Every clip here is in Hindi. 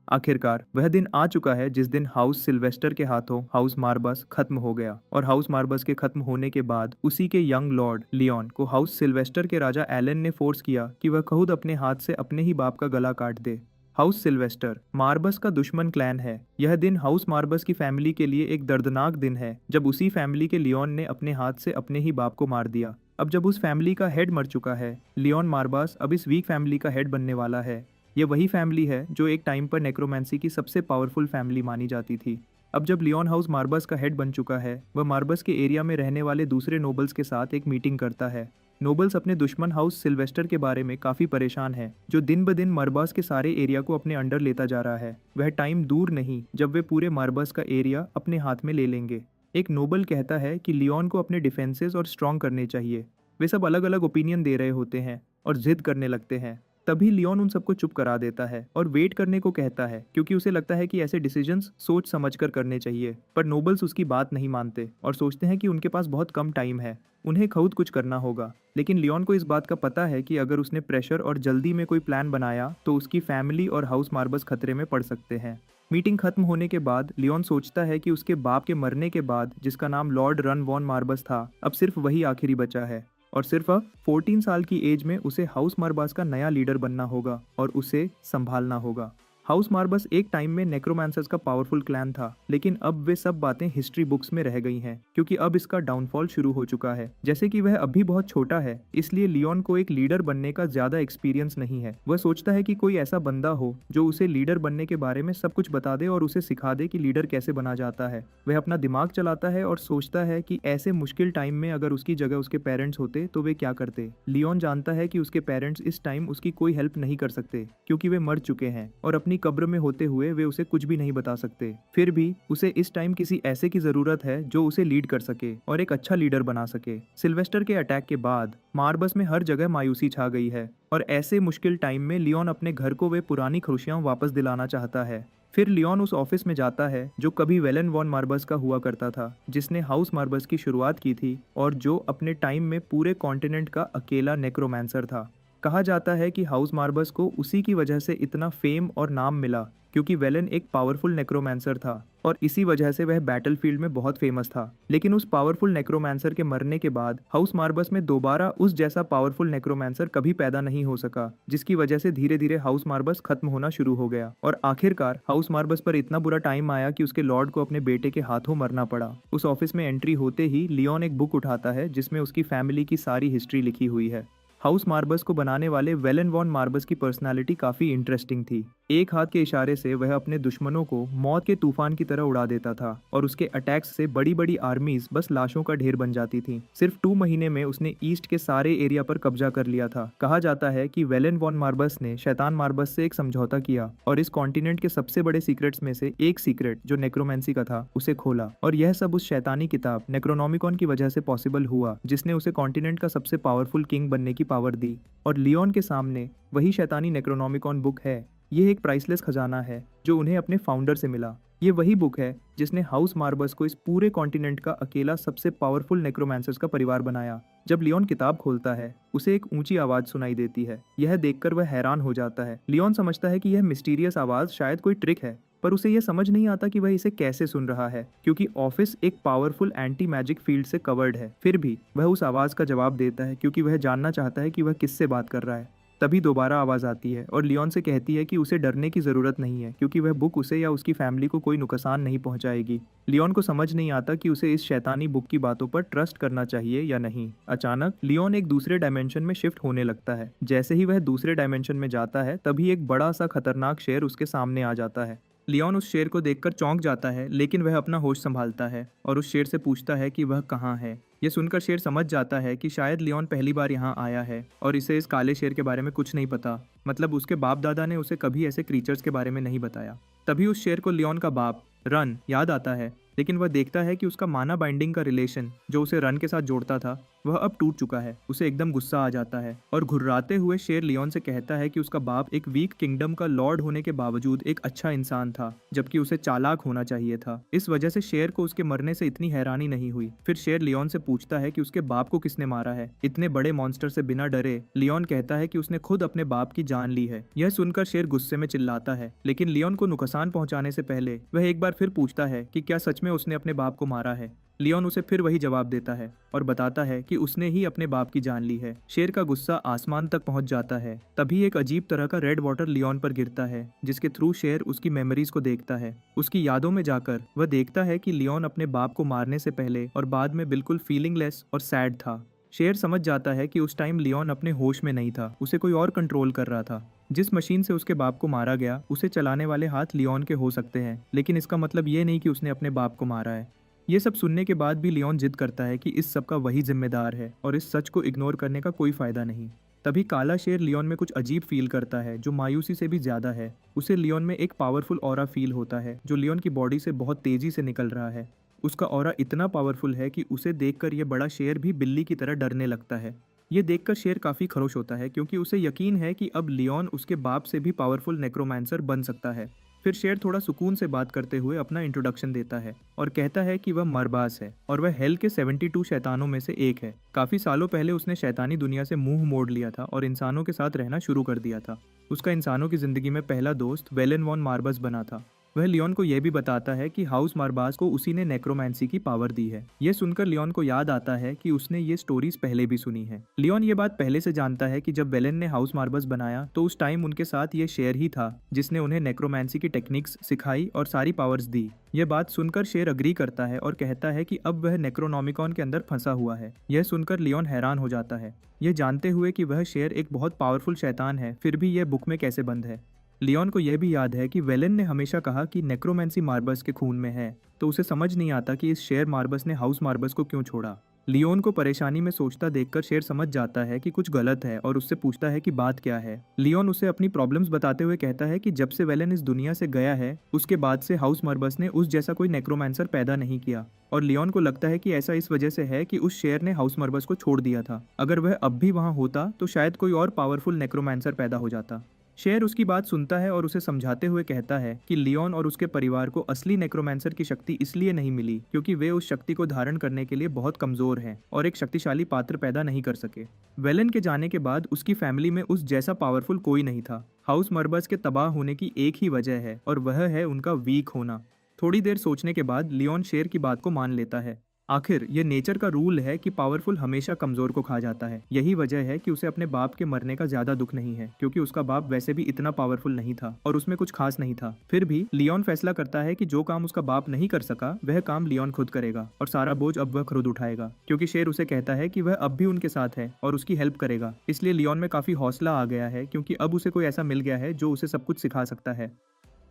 आखिरकार वह दिन आ चुका है जिस दिन हाउस सिल्वेस्टर के हाथों हाउस मार्बस खत्म हो गया, और हाउस मार्बस के खत्म होने के बाद उसी के यंग लॉर्ड लियोन को हाउस सिल्वेस्टर के राजा एलन ने फोर्स किया कि वह खुद अपने हाथ से अपने ही बाप का गला काट दे। हाउस सिल्वेस्टर मार्बस का दुश्मन क्लैन है। यह दिन हाउस मार्बस की फैमिली के लिए एक दर्दनाक दिन है, जब उसी फैमिली के लियोन ने अपने हाथ से अपने ही बाप को मार दिया। अब जब उस फैमिली का हेड मर चुका है, लियोन मार्बस अब इस वीक फैमिली का हेड बनने वाला है। ये वही फैमिली है जो एक टाइम पर नेक्रोमेंसी की सबसे पावरफुल फैमिली मानी जाती थी। अब जब लियोन हाउस मार्बस का हेड बन चुका है, वह मार्बस के एरिया में रहने वाले दूसरे नोबल्स के साथ एक मीटिंग करता है। नोबल्स अपने दुश्मन हाउस सिल्वेस्टर के बारे में काफी परेशान है, जो दिन ब दिन मार्बस के सारे एरिया को अपने अंडर लेता जा रहा है। वह टाइम दूर नहीं जब वे पूरे मार्बस का एरिया अपने हाथ में ले लेंगे। एक नोबल कहता है कि लियोन को अपने डिफेंसेस और स्ट्रॉन्ग करने चाहिए। वे सब अलग अलग ओपिनियन दे रहे होते हैं और जिद करने लगते हैं। तभी लियोन उन सबको चुप करा देता है और वेट करने को कहता है, क्योंकि उसे लगता है कि ऐसे डिसीजंस सोच समझकर करने चाहिए। पर नोबल्स उसकी बात नहीं मानते और सोचते हैं कि उनके पास बहुत कम टाइम है, उन्हें खुद कुछ करना होगा। लेकिन लियोन को इस बात का पता है कि अगर उसने प्रेशर और जल्दी में कोई प्लान बनाया तो उसकी फैमिली और हाउस मार्बस खतरे में पड़ सकते हैं। मीटिंग खत्म होने के बाद लियोन सोचता है कि उसके बाप के मरने के बाद, जिसका नाम लॉर्ड रन वॉन मार्बस था, अब सिर्फ वही आखिरी बचा है और सिर्फ 14 साल की एज में उसे हाउस मार्बस का नया लीडर बनना होगा और उसे संभालना होगा। हाउस मार्बस एक टाइम में नेक्रोमांसर्स का पावरफुल क्लैन था, लेकिन अब वे सब बातें हिस्ट्री बुक्स में रह गई हैं, क्योंकि अब इसका डाउनफॉल शुरू हो चुका है। जैसे कि वह अभी बहुत छोटा है, इसलिए लियोन को एक लीडर बनने का ज्यादा एक्सपीरियंस नहीं है। वह सोचता है कि कोई ऐसा बंदा हो जो उसे लीडर बनने के बारे में सब कुछ बता दे और उसे सिखा दे कि लीडर कैसे बना जाता है। वह अपना दिमाग चलाता है और सोचता है कि ऐसे मुश्किल टाइम में अगर उसकी जगह उसके पेरेंट्स होते तो वे क्या करते। लियोन जानता है कि उसके पेरेंट्स इस टाइम उसकी कोई हेल्प नहीं कर सकते, क्योंकि वे मर चुके हैं और अपनी कब्र में होते हुए वे उसे कुछ भी नहीं बता सकते। फिर भी उसे इस टाइम किसी ऐसे की जरूरत है जो उसे लीड कर सके और एक अच्छा लीडर बना सके। सिल्वेस्टर के अटैक के बाद मार्बस में हर जगह मायूसी छा गई है, और ऐसे मुश्किल टाइम में लियोन अपने घर को वे पुरानी खुशियां वापस दिलाना चाहता है। फिर लियोन उस ऑफिस में जाता है जो कभी वेलन वॉन मार्बस का हुआ करता था, जिसने हाउस मार्बस की शुरुआत की थी और जो अपने टाइम में पूरे कॉन्टिनेंट का अकेला नेक्रोमांसर था। कहा जाता है कि हाउस मार्बस को उसी की वजह से इतना फेम और नाम मिला, क्योंकि वेलन एक पावरफुल नेक्रोमांसर था और इसी वजह से वह बैटलफील्ड में बहुत फेमस था। लेकिन उस पावरफुल नेक्रोमांसर के मरने के बाद हाउस मार्बस में दोबारा उस जैसा पावरफुल नेक्रोमांसर कभी पैदा नहीं हो सका, जिसकी वजह से धीरे धीरे हाउस मार्बस खत्म होना शुरू हो गया। और आखिरकार हाउस मार्बस पर इतना बुरा टाइम आया कि उसके लॉर्ड को अपने बेटे के हाथों मरना पड़ा। उस ऑफिस में एंट्री होते ही लियोन एक बुक उठाता है जिसमें उसकी फैमिली की सारी हिस्ट्री लिखी हुई है। हाउस मार्बस को बनाने वाले वेलन वॉन मार्बस की पर्सनालिटी काफी इंटरेस्टिंग थी। एक हाथ के इशारे से वह अपने दुश्मनों को मौत के तूफान की तरह उड़ा देता था और उसके अटैक्स से बड़ी बड़ी आर्मीज बस लाशों का ढेर बन जाती थी। सिर्फ 2 महीने में उसने ईस्ट के सारे एरिया पर कब्जा कर लिया था। कहा जाता है कि वेलन वॉन मार्बस ने शैतान मार्बस से एक समझौता किया और इस कॉन्टिनेंट के सबसे बड़े सीक्रेट्स में से एक सीक्रेट जो नेक्रोमेंसी का था उसे खोला, और यह सब उस शैतानी किताब नेक्रोनॉमिकॉन की वजह से पॉसिबल हुआ, जिसने उसे कॉन्टिनेंट का सबसे पावरफुल किंग बनने की पावर दी। और लियोन के सामने वही शैतानी नेक्रोनॉमिकॉन बुक है। ये एक प्राइसलेस खजाना है जो उन्हें अपने फाउंडर से मिला। ये वही बुक है जिसने हाउस मार्बस को इस पूरे कॉन्टिनेंट का अकेला सबसे पावरफुल नेक्रोमांसर्स का परिवार बनाया। जब लियोन किताब खोलता है, उसे एक ऊंची आवाज सुनाई देती है। यह देखकर वह हैरान हो जाता है। लियोन समझता है कि यह मिस्टीरियस आवाज शायद कोई ट्रिक है, पर उसे यह समझ नहीं आता कि वह इसे कैसे सुन रहा है, क्योंकि ऑफिस एक पावरफुल एंटी मैजिक फील्ड से कवर्ड है। फिर भी वह उस आवाज का जवाब देता है, क्योंकि वह जानना चाहता है कि वह किससे बात कर रहा है। तभी दोबारा आवाज आती है और लियोन से कहती है कि उसे डरने की जरूरत नहीं है, क्योंकि वह बुक उसे या उसकी फैमिली को कोई नुकसान नहीं पहुंचाएगी। लियोन को समझ नहीं आता कि उसे इस शैतानी बुक की बातों पर ट्रस्ट करना चाहिए या नहीं। अचानक लियोन एक दूसरे डायमेंशन में शिफ्ट होने लगता है। जैसे ही वह दूसरे डायमेंशन में जाता है, तभी एक बड़ा सा खतरनाक शेर उसके सामने आ जाता है। लियोन उस शेर को देखकर चौंक जाता है, लेकिन वह अपना होश संभालता है और उस शेर से पूछता है कि वह कहाँ है। ये सुनकर शेर समझ जाता है कि शायद लियोन पहली बार यहाँ आया है और इसे इस काले शेर के बारे में कुछ नहीं पता। मतलब उसके बाप दादा ने उसे कभी ऐसे क्रीचर्स के बारे में नहीं बताया। तभी उस शेर को लियोन का बाप रन याद आता है, लेकिन वह देखता है कि उसका माना बाइंडिंग का रिलेशन जो उसे रन के साथ जोड़ता था, वह अब टूट चुका है। उसे एकदम गुस्सा आ जाता है और घुर्राते हुए शेर लियोन से कहता है कि उसका बाप एक वीक किंगडम का लॉर्ड होने के बावजूद एक अच्छा इंसान था, जबकि उसे चालाक होना चाहिए था। इस वजह से शेर को उसके मरने से इतनी हैरानी नहीं हुई। फिर शेर लियोन से पूछता है कि उसके बाप को किसने मारा है। इतने बड़े मॉन्स्टर से बिना डरे लियोन कहता है कि उसने खुद अपने बाप की जान ली है। यह सुनकर शेर गुस्से में चिल्लाता है, लेकिन लियोन को नुकसान पहुंचाने से पहले वह एक बार फिर पूछता है कि क्या सच में उसने अपने बाप को मारा है। लियोन उसे फिर वही जवाब देता है और बताता है कि उसने ही अपने बाप की जान ली है। शेर का गुस्सा आसमान तक पहुंच जाता है। तभी एक अजीब तरह का रेड वाटर लियोन पर गिरता है, जिसके थ्रू शेर उसकी मेमोरीज को देखता है। उसकी यादों में जाकर वह देखता है कि लियोन अपने बाप को मारने से पहले और बाद में बिल्कुल फीलिंगलेस और सैड था। शेर समझ जाता है कि उस टाइम लियोन अपने होश में नहीं था, उसे कोई और कंट्रोल कर रहा था। जिस मशीन से उसके बाप को मारा गया उसे चलाने वाले हाथ लियोन के हो सकते हैं, लेकिन इसका मतलब ये नहीं कि उसने अपने बाप को मारा है। ये सब सुनने के बाद भी लियोन जिद करता है कि इस सब का वही जिम्मेदार है और इस सच को इग्नोर करने का कोई फायदा नहीं। तभी काला शेर लियोन में कुछ अजीब फील करता है, जो मायूसी से भी ज्यादा है। उसे लियोन में एक पावरफुल ऑरा फील होता है, जो लियोन की बॉडी से बहुत तेजी से निकल रहा है। उसका ऑरा इतना पावरफुल है कि उसे देखकर यह बड़ा शेर भी बिल्ली की तरह डरने लगता है। ये देखकर शेर काफी खुश होता है, क्योंकि उसे यकीन है कि अब लियोन उसके बाप से भी पावरफुल नेक्रोमांसर बन सकता है। फिर शेर थोड़ा सुकून से बात करते हुए अपना इंट्रोडक्शन देता है और कहता है कि वह मरबास है और वह हेल के 72 शैतानों में से एक है। काफी सालों पहले उसने शैतानी दुनिया से मुंह मोड़ लिया था और इंसानों के साथ रहना शुरू कर दिया था। उसका इंसानों की जिंदगी में पहला दोस्त वेलेन वॉन मार्बस बना था। वह लियोन को यह भी बताता है कि हाउस मार्बास को उसी ने नेक्रोमेंसी की पावर दी है। यह सुनकर लियोन को याद आता है कि उसने ये स्टोरीज पहले भी सुनी है। लियोन ये बात पहले से जानता है कि जब वेलेन ने हाउस मार्बस बनाया तो उस टाइम उनके साथ ये शेर ही था जिसने उन्हें नेक्रोमेंसी की टेक्निक्स सिखाई और सारी पावर्स दी। यह बात सुनकर शेर अग्री करता है और कहता है कि अब वह नेक्रोनॉमिकॉन के अंदर फंसा हुआ है। यह सुनकर लियोन हैरान हो जाता है, यह जानते हुए कि वह शेर एक बहुत पावरफुल शैतान है, फिर भी यह बुक में कैसे बंद है। लियोन को यह भी याद है कि वेलेन ने हमेशा कहा कि नेक्रोमेंसी मार्बस के खून में है, तो उसे समझ नहीं आता कि इस शेर मार्बस ने हाउस मार्बस को क्यों छोड़ा। लियोन को परेशानी में सोचता देखकर शेर समझ जाता है कि कुछ गलत है और उससे पूछता है कि बात क्या है। लियोन उसे अपनी प्रॉब्लम्स बताते हुए कहता है कि जब से वेलेन इस दुनिया से गया है उसके बाद से हाउस मार्बस ने उस जैसा कोई नेक्रोमेंसर पैदा नहीं किया, और लियोन को लगता है कि ऐसा इस वजह से है कि उस शेर ने हाउस मार्बस को छोड़ दिया था। अगर वह अब भी वहां होता तो शायद कोई और पावरफुल नेक्रोमेंसर पैदा हो जाता। शेर उसकी बात सुनता है और उसे समझाते हुए कहता है कि लियोन और उसके परिवार को असली नेक्रोमेंसर की शक्ति इसलिए नहीं मिली क्योंकि वे उस शक्ति को धारण करने के लिए बहुत कमजोर हैं और एक शक्तिशाली पात्र पैदा नहीं कर सके। वेलेन के जाने के बाद उसकी फैमिली में उस जैसा पावरफुल कोई नहीं था। हाउस मर्बस के तबाह होने की एक ही वजह है और वह है उनका वीक होना। थोड़ी देर सोचने के बाद लियोन शेर की बात को मान लेता है। आखिर ये नेचर का रूल है कि पावरफुल हमेशा कमजोर को खा जाता है। यही वजह है कि उसे अपने बाप के मरने का ज्यादा दुख नहीं है, क्योंकि उसका बाप वैसे भी इतना पावरफुल नहीं था और उसमें कुछ खास नहीं था। फिर भी लियोन फैसला करता है कि जो काम उसका बाप नहीं कर सका वह काम लियोन खुद करेगा और सारा बोझ अब वह खुद उठाएगा, क्योंकि शेर उसे कहता है कि वह अब भी उनके साथ है और उसकी हेल्प करेगा। इसलिए लियोन में काफी हौसला आ गया है, क्योंकि अब उसे कोई ऐसा मिल गया है जो उसे सब कुछ सिखा सकता है।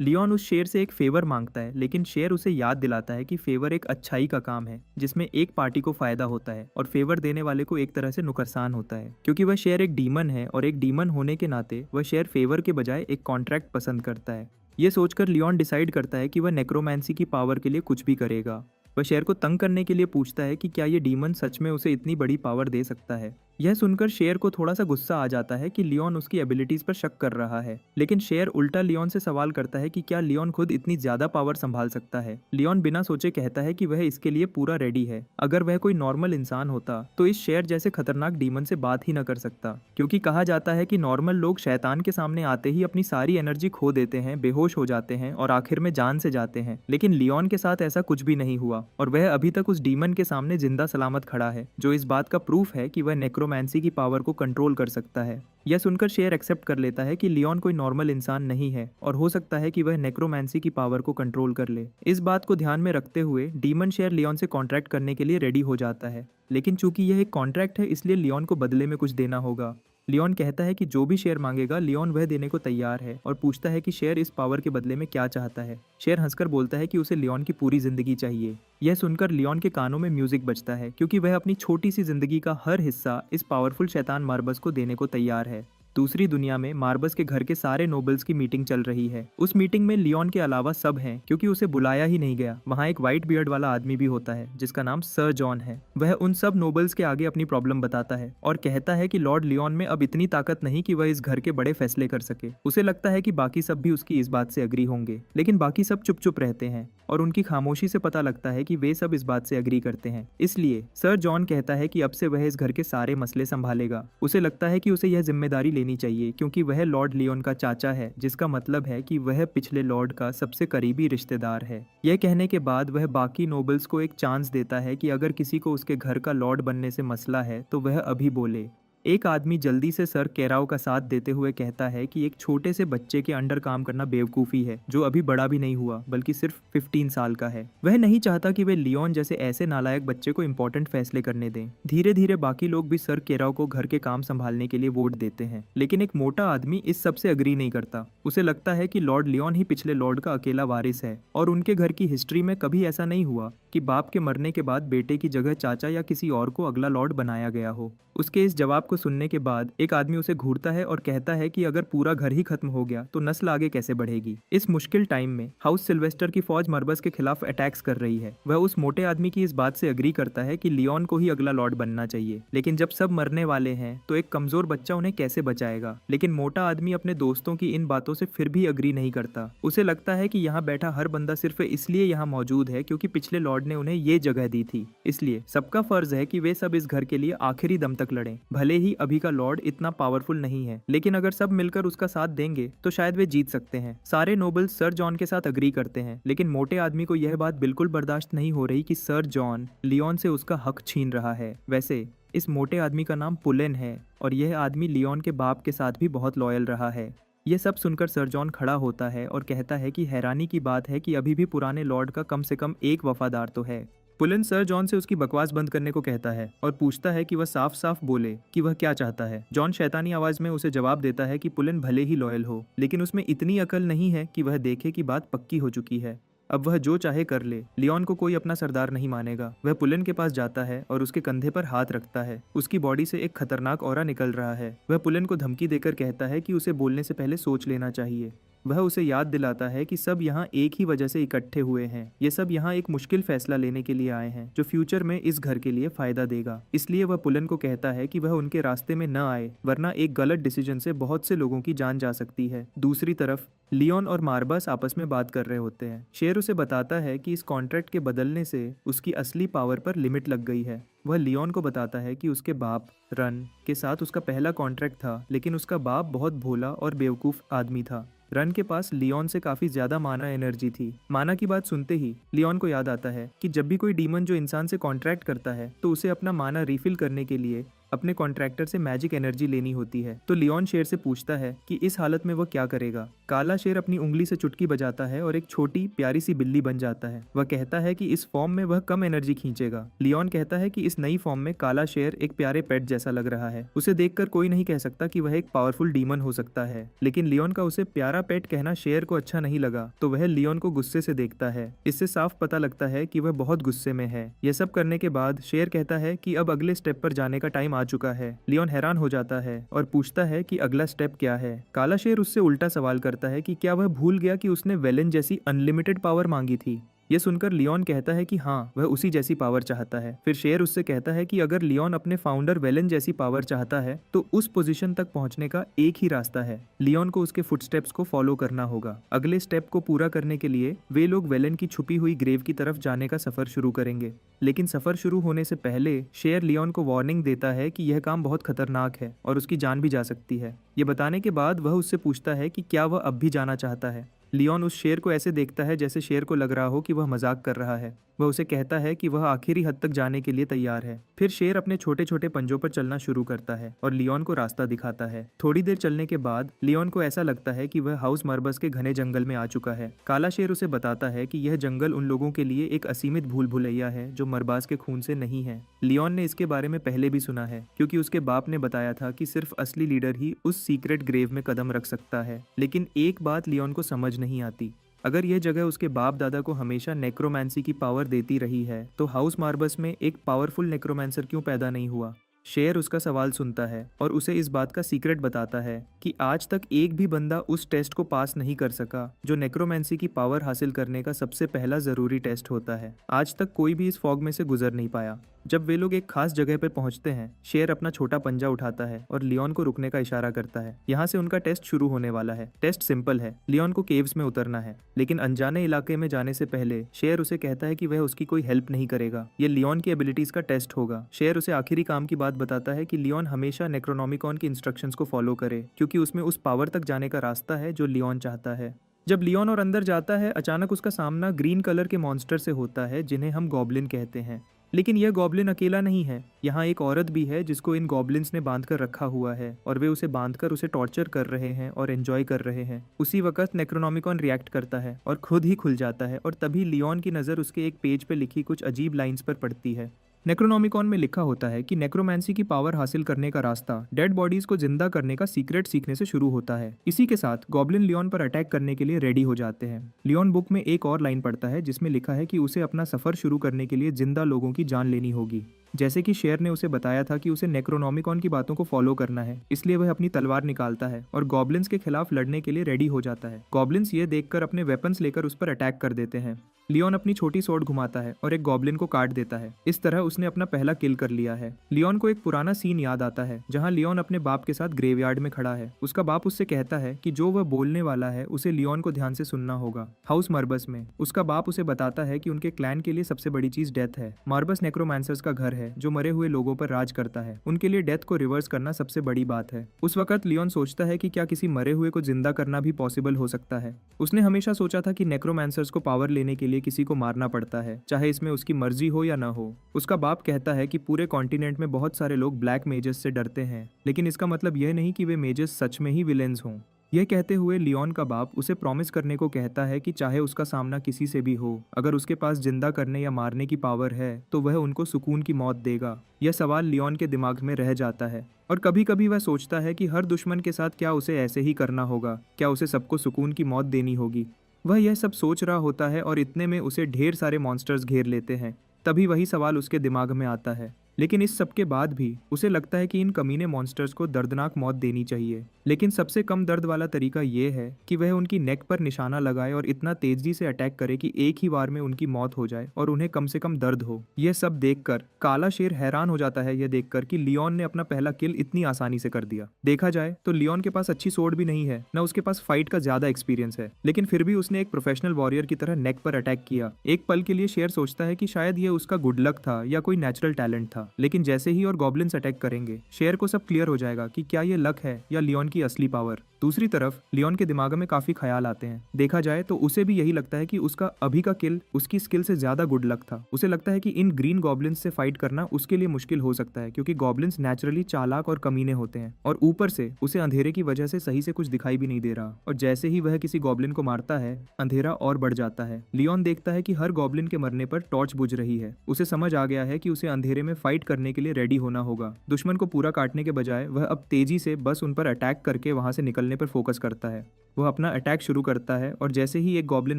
लियोन उस शेर से एक फेवर मांगता है, लेकिन शेर उसे याद दिलाता है कि फेवर एक अच्छाई का काम है जिसमें एक पार्टी को फायदा होता है और फेवर देने वाले को एक तरह से नुकसान होता है। क्योंकि वह शेर एक डीमन है और एक डीमन होने के नाते वह शेर फेवर के बजाय एक कॉन्ट्रैक्ट पसंद करता है। ये सोचकर लियोन डिसाइड करता है कि वह नेक्रोमेंसी की पावर के लिए कुछ भी करेगा। वह शेर को तंग करने के लिए पूछता है कि क्या ये डीमन सच में उसे इतनी बड़ी पावर दे सकता है। यह सुनकर शेर को थोड़ा सा गुस्सा आ जाता है कि लियोन उसकी एबिलिटीज पर शक कर रहा है, लेकिन शेर उल्टा लियोन से सवाल करता है कि क्या लियोन खुद इतनी ज्यादा पावर संभाल सकता है। लियोन बिना सोचे कहता है कि वह इसके लिए पूरा रेडी है। अगर वह कोई नॉर्मल इंसान होता तो इस शेर जैसे खतरनाक डीमन से बात ही न कर सकता, क्योंकि कहा जाता है कि नॉर्मल लोग शैतान के सामने आते ही अपनी सारी एनर्जी खो देते हैं, बेहोश हो जाते हैं और आखिर में जान से जाते हैं। लेकिन लियोन के साथ ऐसा कुछ भी नहीं हुआ और वह अभी तक उस डीमन के सामने जिंदा सलामत खड़ा है, जो इस बात का प्रूफ है कि वह नेक्रोमेंसी की पावर को कंट्रोल कर सकता है। यह सुनकर शेर एक्सेप्ट कर लेता है कि लियोन कोई नॉर्मल इंसान नहीं है और हो सकता है कि वह नेक्रोमेंसी की पावर को कंट्रोल कर ले। इस बात को ध्यान में रखते हुए डीमन शेर लियोन से कॉन्ट्रैक्ट करने के लिए रेडी हो जाता है, लेकिन चूंकि यह एक कॉन्ट्रैक्ट है इसलिए लियोन को बदले में कुछ देना होगा। लियोन कहता है कि जो भी शेर मांगेगा लियोन वह देने को तैयार है और पूछता है कि शेर इस पावर के बदले में क्या चाहता है। शेर हंसकर बोलता है कि उसे लियोन की पूरी जिंदगी चाहिए। यह सुनकर लियोन के कानों में म्यूजिक बजता है, क्योंकि वह अपनी छोटी सी जिंदगी का हर हिस्सा इस पावरफुल शैतान मार्बस को देने को तैयार है। दूसरी दुनिया में मार्बस के घर के सारे नोबल्स की मीटिंग चल रही है। उस मीटिंग में लियोन के अलावा सब हैं क्योंकि उसे बुलाया ही नहीं गया। वहाँ एक व्हाइट बियर्ड वाला आदमी भी होता है जिसका नाम सर जॉन है। वह उन सब नोबल्स के आगे अपनी प्रॉब्लम बताता है और कहता है कि लॉर्ड लियोन में अब इतनी ताकत नहीं कि वह इस घर के बड़े फैसले कर सके। उसे लगता है कि बाकी सब भी उसकी इस बात से अग्री होंगे, लेकिन बाकी सब चुप चुप रहते हैं और उनकी खामोशी से पता लगता है कि वे सब इस बात से अग्री करते हैं। इसलिए सर जॉन कहता है कि अब से वह इस घर के सारे मसले संभालेगा। उसे लगता है कि उसे यह जिम्मेदारी लेनी चाहिए क्योंकि वह लॉर्ड लियोन का चाचा है, जिसका मतलब है कि वह पिछले लॉर्ड का सबसे करीबी रिश्तेदार है। यह कहने के बाद वह बाकी नोबल्स को एक चांस देता है कि अगर किसी को उसके घर का लॉर्ड बनने से मसला है तो वह अभी बोले। एक आदमी जल्दी से सर केराव का साथ देते हुए कहता है कि एक छोटे से बच्चे के अंडर काम करना बेवकूफ़ी है, जो अभी बड़ा भी नहीं हुआ बल्कि सिर्फ 15 साल का है। वह नहीं चाहता कि वे लियोन जैसे ऐसे नालायक बच्चे को इंपॉर्टेंट फैसले करने दें। धीरे धीरे बाकी लोग भी सर केराव को घर के काम संभालने के लिए वोट देते हैं, लेकिन एक मोटा आदमी इस सब से अग्री नहीं करता। उसे लगता है कि लॉर्ड लियोन ही पिछले लॉर्ड का अकेला वारिस है और उनके घर की हिस्ट्री में कभी ऐसा नहीं हुआ कि बाप के मरने के बाद बेटे की जगह चाचा या किसी और को अगला लॉर्ड बनाया गया हो। उसके इस जवाब को सुनने के बाद एक आदमी उसे घूरता है और कहता है कि अगर पूरा घर ही खत्म हो गया तो नस्ल आगे कैसे बढ़ेगी। इस मुश्किल टाइम में हाउस सिल्वेस्टर की फौज मर्बस के खिलाफ अटैक्स कर रही है। वह उस मोटे आदमी की इस बात से अग्री करता है कि लियोन को ही अगला लॉर्ड बनना चाहिए, लेकिन जब सब मरने वाले हैं तो एक कमजोर बच्चा उन्हें कैसे बचाएगा। लेकिन मोटा आदमी अपने दोस्तों की इन बातों से फिर भी अग्री नहीं करता। उसे लगता है कि यहाँ बैठा हर बंदा सिर्फ इसलिए यहाँ मौजूद है क्योंकि पिछले लॉर्ड ने उन्हें ये जगह दी थी। इसलिए सबका फर्ज है कि वे सब इस घर के लिए आखिरी दम तक लड़ें। भले ही अभी का लॉर्ड इतना पावरफुल नहीं है, लेकिन अगर सब मिलकर उसका साथ देंगे तो शायद वे जीत सकते हैं। सारे नोबल्स सर जॉन के साथ अग्री करते हैं, लेकिन मोटे आदमी को यह बात बिल्कुल बर्दाश्त नहीं हो रही कि सर जॉन लियोन से उसका हक छीन रहा है। वैसे इस मोटे आदमी का नाम पुलेन है और यह आदमी लियोन के बाप के साथ भी बहुत लॉयल रहा है। यह सब सुनकर सर जॉन खड़ा होता है और कहता है कि हैरानी की बात है कि अभी भी पुराने लॉर्ड का कम से कम एक वफादार तो है। पुलिन सर जॉन से उसकी बकवास बंद करने को कहता है और पूछता है कि वह साफ साफ बोले कि वह क्या चाहता है। जॉन शैतानी आवाज में उसे जवाब देता है कि पुलिन भले ही लॉयल हो, लेकिन उसमें इतनी अकल नहीं है कि वह देखे कि बात पक्की हो चुकी है। अब वह जो चाहे कर ले, लियोन को कोई अपना सरदार नहीं मानेगा। वह पुलिन के पास जाता है और उसके कंधे पर हाथ रखता है। उसकी बॉडी से एक खतरनाक ऑरा निकल रहा है। वह पुलिन को धमकी देकर कहता है कि उसे बोलने से पहले सोच लेना चाहिए। वह उसे याद दिलाता है कि सब यहाँ एक ही वजह से इकट्ठे हुए हैं। ये सब यहाँ एक मुश्किल फैसला लेने के लिए आए हैं जो फ्यूचर में इस घर के लिए फायदा देगा। इसलिए वह पुलिन को कहता है कि वह उनके रास्ते में न आए, वरना एक गलत डिसीजन से बहुत से लोगों की जान जा सकती है। दूसरी तरफ लियोन और मार्बस आपस में बात कर रहे होते हैं। शेर उसे बताता है कि इस कॉन्ट्रैक्ट के बदलने से उसकी असली पावर पर लिमिट लग गई है। वह लियोन को बताता है कि उसके बाप रन के साथ उसका पहला कॉन्ट्रैक्ट था, लेकिन उसका बाप बहुत भोला और बेवकूफ आदमी था। रन के पास लियोन से काफी ज्यादा माना एनर्जी थी। माना की बात सुनते ही लियोन को याद आता है कि जब भी कोई डीमन जो इंसान से कॉन्ट्रैक्ट करता है तो उसे अपना माना रिफिल करने के लिए अपने कॉन्ट्रैक्टर से मैजिक एनर्जी लेनी होती है। तो लियोन शेर से पूछता है कि इस हालत में वह क्या करेगा। काला शेर अपनी उंगली से चुटकी बजाता है और एक छोटी प्यारी सी बिल्ली बन जाता है। वह कहता है कि इस फॉर्म में वह कम एनर्जी खींचेगा। लियोन कहता है कि इस नई फॉर्म में काला शेर एक प्यारे पेट जैसा लग रहा है। उसे देखकर कोई नहीं कह सकता कि वह एक पावरफुल डीमन हो सकता है, लेकिन लियोन का उसे प्यारा पेट कहना शेर को अच्छा नहीं लगा, तो वह लियोन को गुस्से से देखता है। इससे साफ पता लगता है कि वह बहुत गुस्से में है। यह सब करने के बाद शेर कहता है कि अब अगले स्टेप पर जाने का टाइम आ चुका है। लियोन हैरान हो जाता है और पूछता है कि अगला स्टेप क्या है। काला शेर उससे उल्टा सवाल करता है कि क्या वह भूल गया कि उसने वेलेन जैसी अनलिमिटेड पावर मांगी थी। यह सुनकर लियोन कहता है कि हाँ, वह उसी जैसी पावर चाहता है। फिर शेर उससे कहता है कि अगर लियोन अपने फाउंडर वेलेन जैसी पावर चाहता है तो उस पोजीशन तक पहुंचने का एक ही रास्ता है, लियोन को उसके फुटस्टेप्स को फॉलो करना होगा। अगले स्टेप को पूरा करने के लिए वे लोग वेलेन की छुपी हुई ग्रेव की तरफ जाने का सफर शुरू करेंगे। लेकिन सफर शुरू होने से पहले शेर लियोन को वार्निंग देता है कि यह काम बहुत खतरनाक है और उसकी जान भी जा सकती है। ये बताने के बाद वह उससे पूछता है कि क्या वह अब भी जाना चाहता है। लियोन उस शेर को ऐसे देखता है जैसे शेर को लग रहा हो कि वह मजाक कर रहा है। वह उसे कहता है कि वह आखिरी हद तक जाने के लिए तैयार है। फिर शेर अपने छोटे छोटे पंजों पर चलना शुरू करता है और लियोन को रास्ता दिखाता है। थोड़ी देर चलने के बाद लियोन को ऐसा लगता है कि वह हाउस मर्बस के घने जंगल में आ चुका है। काला शेर उसे बताता है कि यह जंगल उन लोगों के लिए एक असीमित भूल भुलैया है जो मरबास के खून से नहीं है। लियोन ने इसके बारे में पहले भी सुना है क्योंकि उसके बाप ने बताया था कि सिर्फ असली लीडर ही उस सीक्रेट ग्रेव में कदम रख सकता है। लेकिन एक बात लियोन को समझ नहीं आती, अगर यह जगह उसके बाप दादा को हमेशा नेक्रोमेंसी की पावर देती रही है तो हाउस मार्बस में एक पावरफुल नेक्रोमेंसर क्यों पैदा नहीं हुआ। शेर उसका सवाल सुनता है और उसे इस बात का सीक्रेट बताता है कि आज तक एक भी बंदा उस टेस्ट को पास नहीं कर सका जो नेक्रोमेंसी की पावर हासिल करने का सबसे पहला जरूरी टेस्ट होता है। आज तक कोई भी इस फॉग में से गुजर नहीं पाया। जब वे लोग एक खास जगह पर पहुंचते हैं, शेर अपना छोटा पंजा उठाता है और लियोन को रुकने का इशारा करता है। यहाँ से उनका टेस्ट शुरू होने वाला है। टेस्ट सिंपल है, लियोन को केव्स में उतरना है, लेकिन अनजाने इलाके में जाने से पहले शेर उसे कहता है कि वह उसकी कोई हेल्प नहीं करेगा। ये लियोन की एबिलिटीज का टेस्ट होगा। शेर उसे आखिरी काम की बात बताता है कि लियोन हमेशा नेक्रोनॉमिकॉन की इंस्ट्रक्शंस को फॉलो करे, क्योंकि उसमें उस पावर तक जाने का रास्ता है जो लियोन चाहता है। जब लियोन और अंदर जाता है, अचानक उसका सामना ग्रीन कलर के मॉन्स्टर से होता है जिन्हें हम गॉब्लिन कहते हैं। लेकिन यह गॉब्लिन अकेला नहीं है, यहाँ एक औरत भी है जिसको इन गॉब्लिन्स ने बांध कर रखा हुआ है और वे उसे बांधकर उसे टॉर्चर कर रहे हैं और एंजॉय कर रहे हैं। उसी वक्त नेक्रोनॉमिकॉन रिएक्ट करता है और खुद ही खुल जाता है और तभी लियोन की नज़र उसके एक पेज पर लिखी कुछ अजीब लाइंस पर पड़ती है। नेक्रोनॉमिकॉन में लिखा होता है कि नेक्रोमेंसी की पावर हासिल करने का रास्ता डेड बॉडीज को जिंदा करने का सीक्रेट सीखने से शुरू होता है। इसी के साथ गॉब्लिन लियोन पर अटैक करने के लिए रेडी हो जाते हैं। लियोन बुक में एक और लाइन पढ़ता है जिसमें लिखा है कि उसे अपना सफर शुरू करने के लिए जिंदा लोगों की जान लेनी होगी। जैसे कि शेर ने उसे बताया था कि उसे नेक्रोनॉमिकॉन की बातों को फॉलो करना है, इसलिए वह अपनी तलवार निकालता है और गॉब्लिन्स के खिलाफ लड़ने के लिए रेडी हो जाता है। गॉब्लिन्स ये देखकर अपने वेपन्स लेकर उस पर अटैक कर देते हैं। लियोन अपनी छोटी सोर्ड घुमाता है और एक गॉब्लिन को काट देता है। इस तरह उसने अपना पहला किल कर लिया है। लियोन को एक पुराना सीन याद आता है जहां लियोन अपने बाप के साथ ग्रेवयार्ड में खड़ा है। उसका बाप उससे कहता है कि जो वह बोलने वाला है उसे लियोन को ध्यान से सुनना होगा। हाउस मार्बस में उसका बाप उसे बताता है कि उनके क्लैन के लिए सबसे बड़ी चीज डेथ है। मार्बस नेक्रोमांसर्स का घर है जो मरे हुए लोगों पर राज करता है। उनके लिए डेथ को रिवर्स करना सबसे बड़ी बात है। उस वक्त लियोन सोचता है कि क्या किसी मरे हुए को जिंदा करना भी पॉसिबल हो सकता है। उसने हमेशा सोचा था कि नेक्रोमांसर्स को पावर लेने के लिए किसी को मारना पड़ता है, चाहे इसमें उसकी मर्जी हो या ना हो। उसका बाप कहता है कि पूरे कॉन्टिनेंट में बहुत सारे लोग ब्लैक मेजेस से डरते हैं, लेकिन इसका मतलब यह नहीं कि वे मेजेस सच में ही विलेंस हों। यह कहते हुए लियोन का बाप उसे प्रॉमिस करने को कहता है कि चाहे उसका सामना किसी से भी हो, अगर उसके पास जिंदा करने या मारने की पावर है तो वह उनको सुकून की मौत देगा। यह सवाल लियोन के दिमाग में रह जाता है और कभी कभी वह सोचता है कि हर दुश्मन के साथ क्या उसे ऐसे ही करना होगा, क्या उसे सबको सुकून की मौत देनी होगी। वह यह सब सोच रहा होता है और इतने में उसे ढेर सारे मॉन्स्टर्स घेर लेते हैं। तभी वही सवाल उसके दिमाग में आता है। लेकिन इस सब के बाद भी उसे लगता है कि इन कमीने मॉन्स्टर्स को दर्दनाक मौत देनी चाहिए। लेकिन सबसे कम दर्द वाला तरीका ये है कि वह उनकी नेक पर निशाना लगाए और इतना तेजी से अटैक करे कि एक ही बार में उनकी मौत हो जाए और उन्हें कम से कम दर्द हो। यह सब देखकर काला शेर हैरान हो जाता है यह देखकर कि लियोन ने अपना पहला किल इतनी आसानी से कर दिया। देखा जाए तो लियोन के पास अच्छी सोर्ड भी नहीं है, न उसके पास फाइट का ज्यादा एक्सपीरियंस है, लेकिन फिर भी उसने एक प्रोफेशनल वॉरियर की तरह नेक पर अटैक किया। एक पल के लिए शेर सोचता है कि शायद ये उसका गुड लक था या कोई नेचुरल टैलेंट था, लेकिन जैसे ही और गॉब्लिन्स अटैक करेंगे, शेर को सब क्लियर हो जाएगा कि क्या ये लक है या लियोन की असली पावर। दूसरी तरफ लियोन के दिमाग में काफी ख्याल आते हैं। देखा जाए तो उसे भी यही लगता है कि उसका अभी का किल उसकी स्किल से ज्यादा गुड लक था। उसे लगता है कि इन ग्रीन गॉब्लिन्स से फाइट करना उसके लिए मुश्किल हो सकता है, क्योंकि गॉब्लिन्स नेचुरली चालाक और कमीने होते हैं और ऊपर से उसे अंधेरे की वजह से सही से कुछ दिखाई भी नहीं दे रहा। और जैसे ही वह किसी गॉब्लिन को मारता है, अंधेरा और बढ़ जाता है। लियोन देखता है कि हर गॉब्लिन के मरने पर टॉर्च बुझ रही है। उसे समझ आ गया है कि उसे अंधेरे में फाइट करने के लिए रेडी होना होगा। दुश्मन को पूरा काटने के बजाय वह अब तेजी से बस उन पर अटैक करके वहां से निकलने पर फोकस करता है। वह अपना अटैक शुरू करता है और जैसे ही एक गॉब्लिन